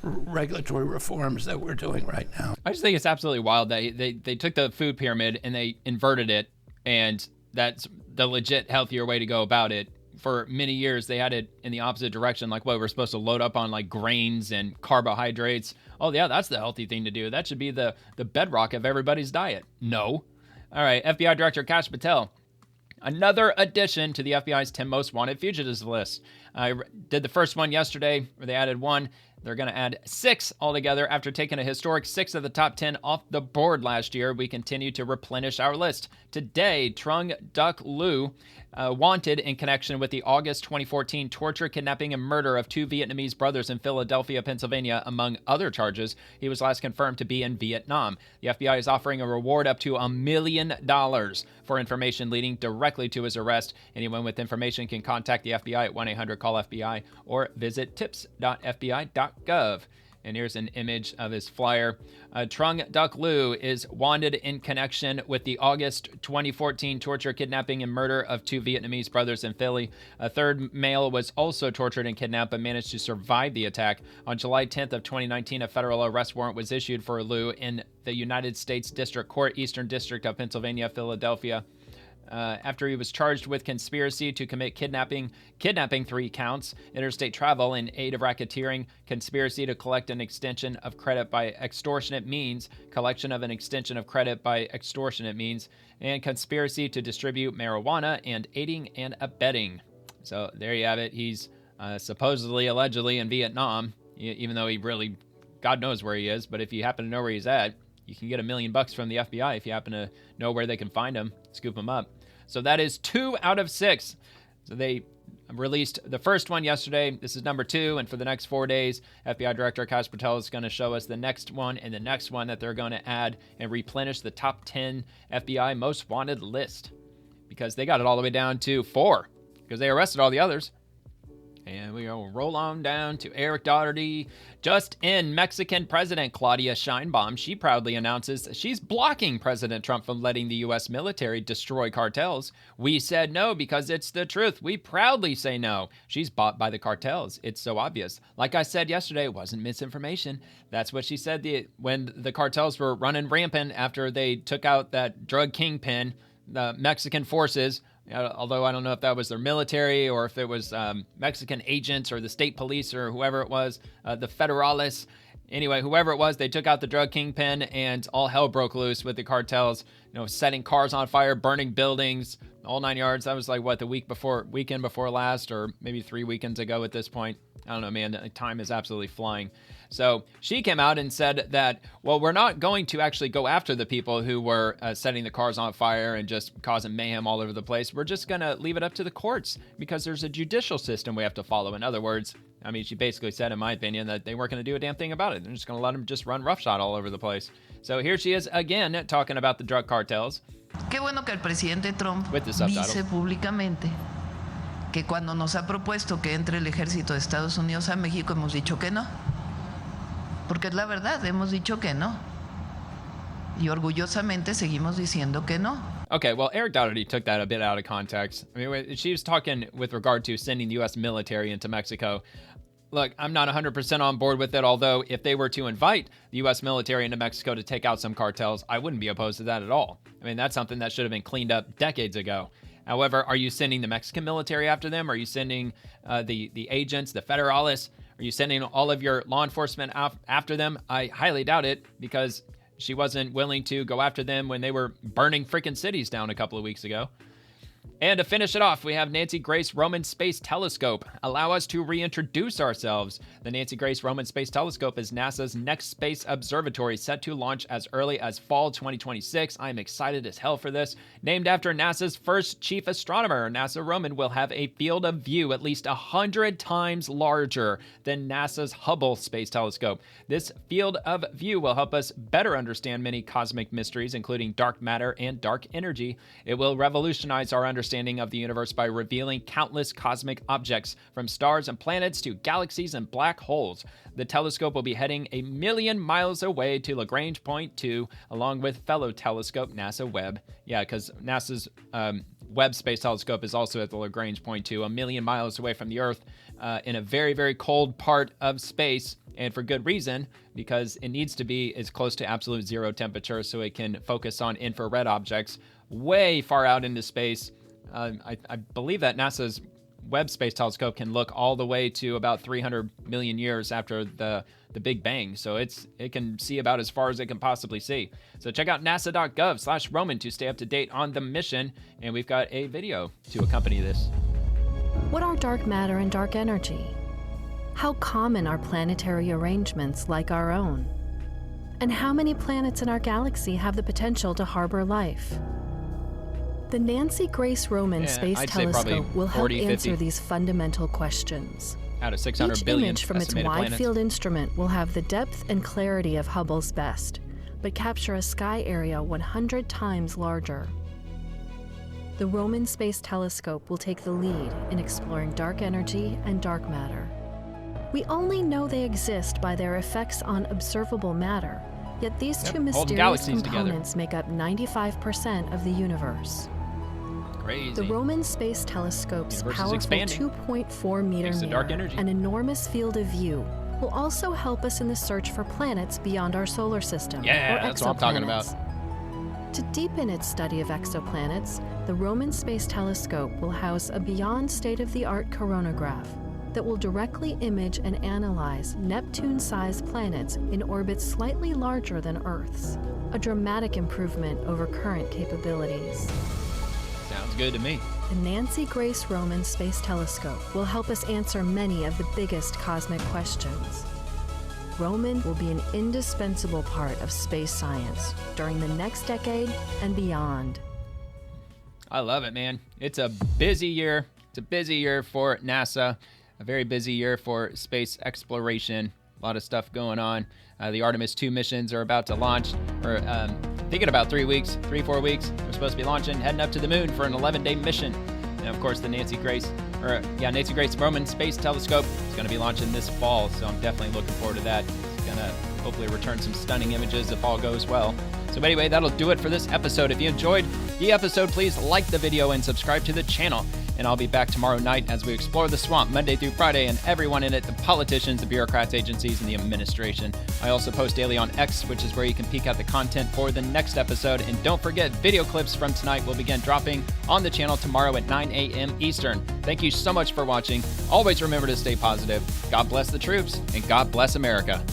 regulatory reforms that we're doing right now. I just think it's absolutely wild that they took the food pyramid and they inverted it, and that's the legit healthier way to go about it. For many years, they had it in the opposite direction, like what we're supposed to load up on like grains and carbohydrates. Oh yeah, that's the healthy thing to do. That should be the bedrock of everybody's diet. No. All right, FBI Director Kash Patel. Another addition to the FBI's 10 most wanted fugitives list. I did the first one yesterday, where they added one. They're going to add 6 altogether. After taking a historic 6 of the top 10 off the board last year, we continue to replenish our list. Today, Trung Duc Lu, wanted in connection with the August 2014 torture, kidnapping, and murder of 2 Vietnamese brothers in Philadelphia, Pennsylvania, among other charges. He was last confirmed to be in Vietnam. The FBI is offering a reward up to $1 million for information leading directly to his arrest. Anyone with information can contact the FBI at 1-800-CALL-FBI or visit tips.fbi.gov. And here's an image of his flyer. Trung Duc Lu is wanted in connection with the August 2014 torture, kidnapping, and murder of 2 Vietnamese brothers in Philly. A third male was also tortured and kidnapped but managed to survive the attack. On July 10th of 2019, a federal arrest warrant was issued for Lu in the United States District Court, Eastern District of Pennsylvania, Philadelphia. After he was charged with conspiracy to commit kidnapping 3 counts, interstate travel in aid of racketeering, conspiracy to collect an extension of credit by extortionate means, collection of an extension of credit by extortionate means, and conspiracy to distribute marijuana and aiding and abetting. So there you have it. He's supposedly, allegedly in Vietnam, even though he really, God knows where he is. But if you happen to know where he's at, you can get $1 million from the FBI if you happen to know where they can find him, scoop him up. So that is 2 out of 6. So they released the first one yesterday. This is number 2. And for the next 4 days, FBI Director Kash Patel is going to show us the next one and the next one that they're going to add and replenish the top 10 FBI most wanted list, because they got it all the way down to 4 because they arrested all the others. And we will roll on down to Eric Doherty. Just in, Mexican President Claudia Sheinbaum, she proudly announces she's blocking President Trump from letting the U.S. military destroy cartels. We said no because it's the truth. We proudly say no. She's bought by the cartels. It's so obvious. Like I said yesterday, it wasn't misinformation. That's what she said when the cartels were running rampant after they took out that drug kingpin, the Mexican forces. Although I don't know if that was their military or if it was Mexican agents or the state police or whoever it was, the federales. Anyway, whoever it was, they took out the drug kingpin and all hell broke loose with the cartels, setting cars on fire, burning buildings, all 9 yards. That was like, the weekend before last, or maybe 3 weekends ago at this point. I don't know, man. The time is absolutely flying. So she came out and said that, well, we're not going to actually go after the people who were setting the cars on fire and just causing mayhem all over the place. We're just going to leave it up to the courts because there's a judicial system we have to follow. In other words, I mean, she basically said, in my opinion, that they weren't going to do a damn thing about it. They're just going to let them just run roughshod all over the place. So here she is again talking about the drug cartels. Qué bueno que el presidente Trump dice públicamente que cuando nos ha propuesto que entre el ejército de Estados Unidos a México hemos dicho que no. Porque es la verdad, hemos dicho que no. Y orgullosamente seguimos diciendo que no. Okay, well, Eric Doherty took that a bit out of context. I mean, she was talking with regard to sending the U.S. military into Mexico. Look, I'm not 100% on board with it, although if they were to invite the U.S. military into Mexico to take out some cartels, I wouldn't be opposed to that at all. I mean, that's something that should have been cleaned up decades ago. However, are you sending the Mexican military after them? Are you sending the agents, the federalists? Are you sending all of your law enforcement after them? I highly doubt it, because she wasn't willing to go after them when they were burning freaking cities down a couple of weeks ago. And to finish it off, we have Nancy Grace Roman Space Telescope. Allow us to reintroduce ourselves. The Nancy Grace Roman Space Telescope is NASA's next space observatory, set to launch as early as fall 2026. I am excited as hell for this. Named after NASA's first chief astronomer, NASA Roman will have a field of view at least 100 times larger than NASA's Hubble Space Telescope. This field of view will help us better understand many cosmic mysteries, including dark matter and dark energy. It will revolutionize our understanding of the universe by revealing countless cosmic objects, from stars and planets to galaxies and black holes. The telescope will be heading 1 million miles away to Lagrange Point 2, along with fellow telescope NASA Webb. Yeah, because NASA's Webb Space Telescope is also at the Lagrange Point 2, 1 million miles away from the Earth, in a very, very cold part of space. And for good reason, because it needs to be as close to absolute zero temperature so it can focus on infrared objects way far out into space. I believe that NASA's Webb Space Telescope can look all the way to about 300 million years after the Big Bang. So it can see about as far as it can possibly see. So check out nasa.gov/Roman to stay up to date on the mission. And we've got a video to accompany this. What are dark matter and dark energy? How common are planetary arrangements like our own? And how many planets in our galaxy have the potential to harbor life? The Nancy Grace Roman Space Telescope will help answer these fundamental questions. Out of 600 Each billion image from its estimated wide planets. field instrument will have the depth and clarity of Hubble's best, but capture a sky area 100 times larger. The Roman Space Telescope will take the lead in exploring dark energy and dark matter. We only know they exist by their effects on observable matter, yet these two mysterious components make up 95% of the universe. Crazy. The Roman Space Telescope's powerful 2.4 meter mirror, an enormous field of view, will also help us in the search for planets beyond our solar system, Yeah, or that's what I'm talking about. To deepen its study of exoplanets, the Roman Space Telescope will house a beyond state-of-the-art coronagraph that will directly image and analyze Neptune-sized planets in orbits slightly larger than Earth's, a dramatic improvement over current capabilities. Sounds good to me. The Nancy Grace Roman Space Telescope will help us answer many of the biggest cosmic questions. Roman will be an indispensable part of space science during the next decade and beyond. I love it, man. It's a busy year. It's a busy year for NASA. A very busy year for space exploration. A lot of stuff going on. The Artemis 2 missions are about to launch. Or I think in about 3 weeks, 4 weeks. They're supposed to be launching, heading up to the moon for an 11-day mission. And of course, the Nancy Grace Roman Space Telescope is going to be launching this fall. So I'm definitely looking forward to that. It's going to hopefully return some stunning images if all goes well. So anyway, that'll do it for this episode. If you enjoyed the episode, please like the video and subscribe to the channel. And I'll be back tomorrow night as we explore the swamp Monday through Friday and everyone in it, the politicians, the bureaucrats, agencies, and the administration. I also post daily on X, which is where you can peek out the content for the next episode. And don't forget, video clips from tonight will begin dropping on the channel tomorrow at 9 a.m. Eastern. Thank you so much for watching. Always remember to stay positive. God bless the troops, and God bless America.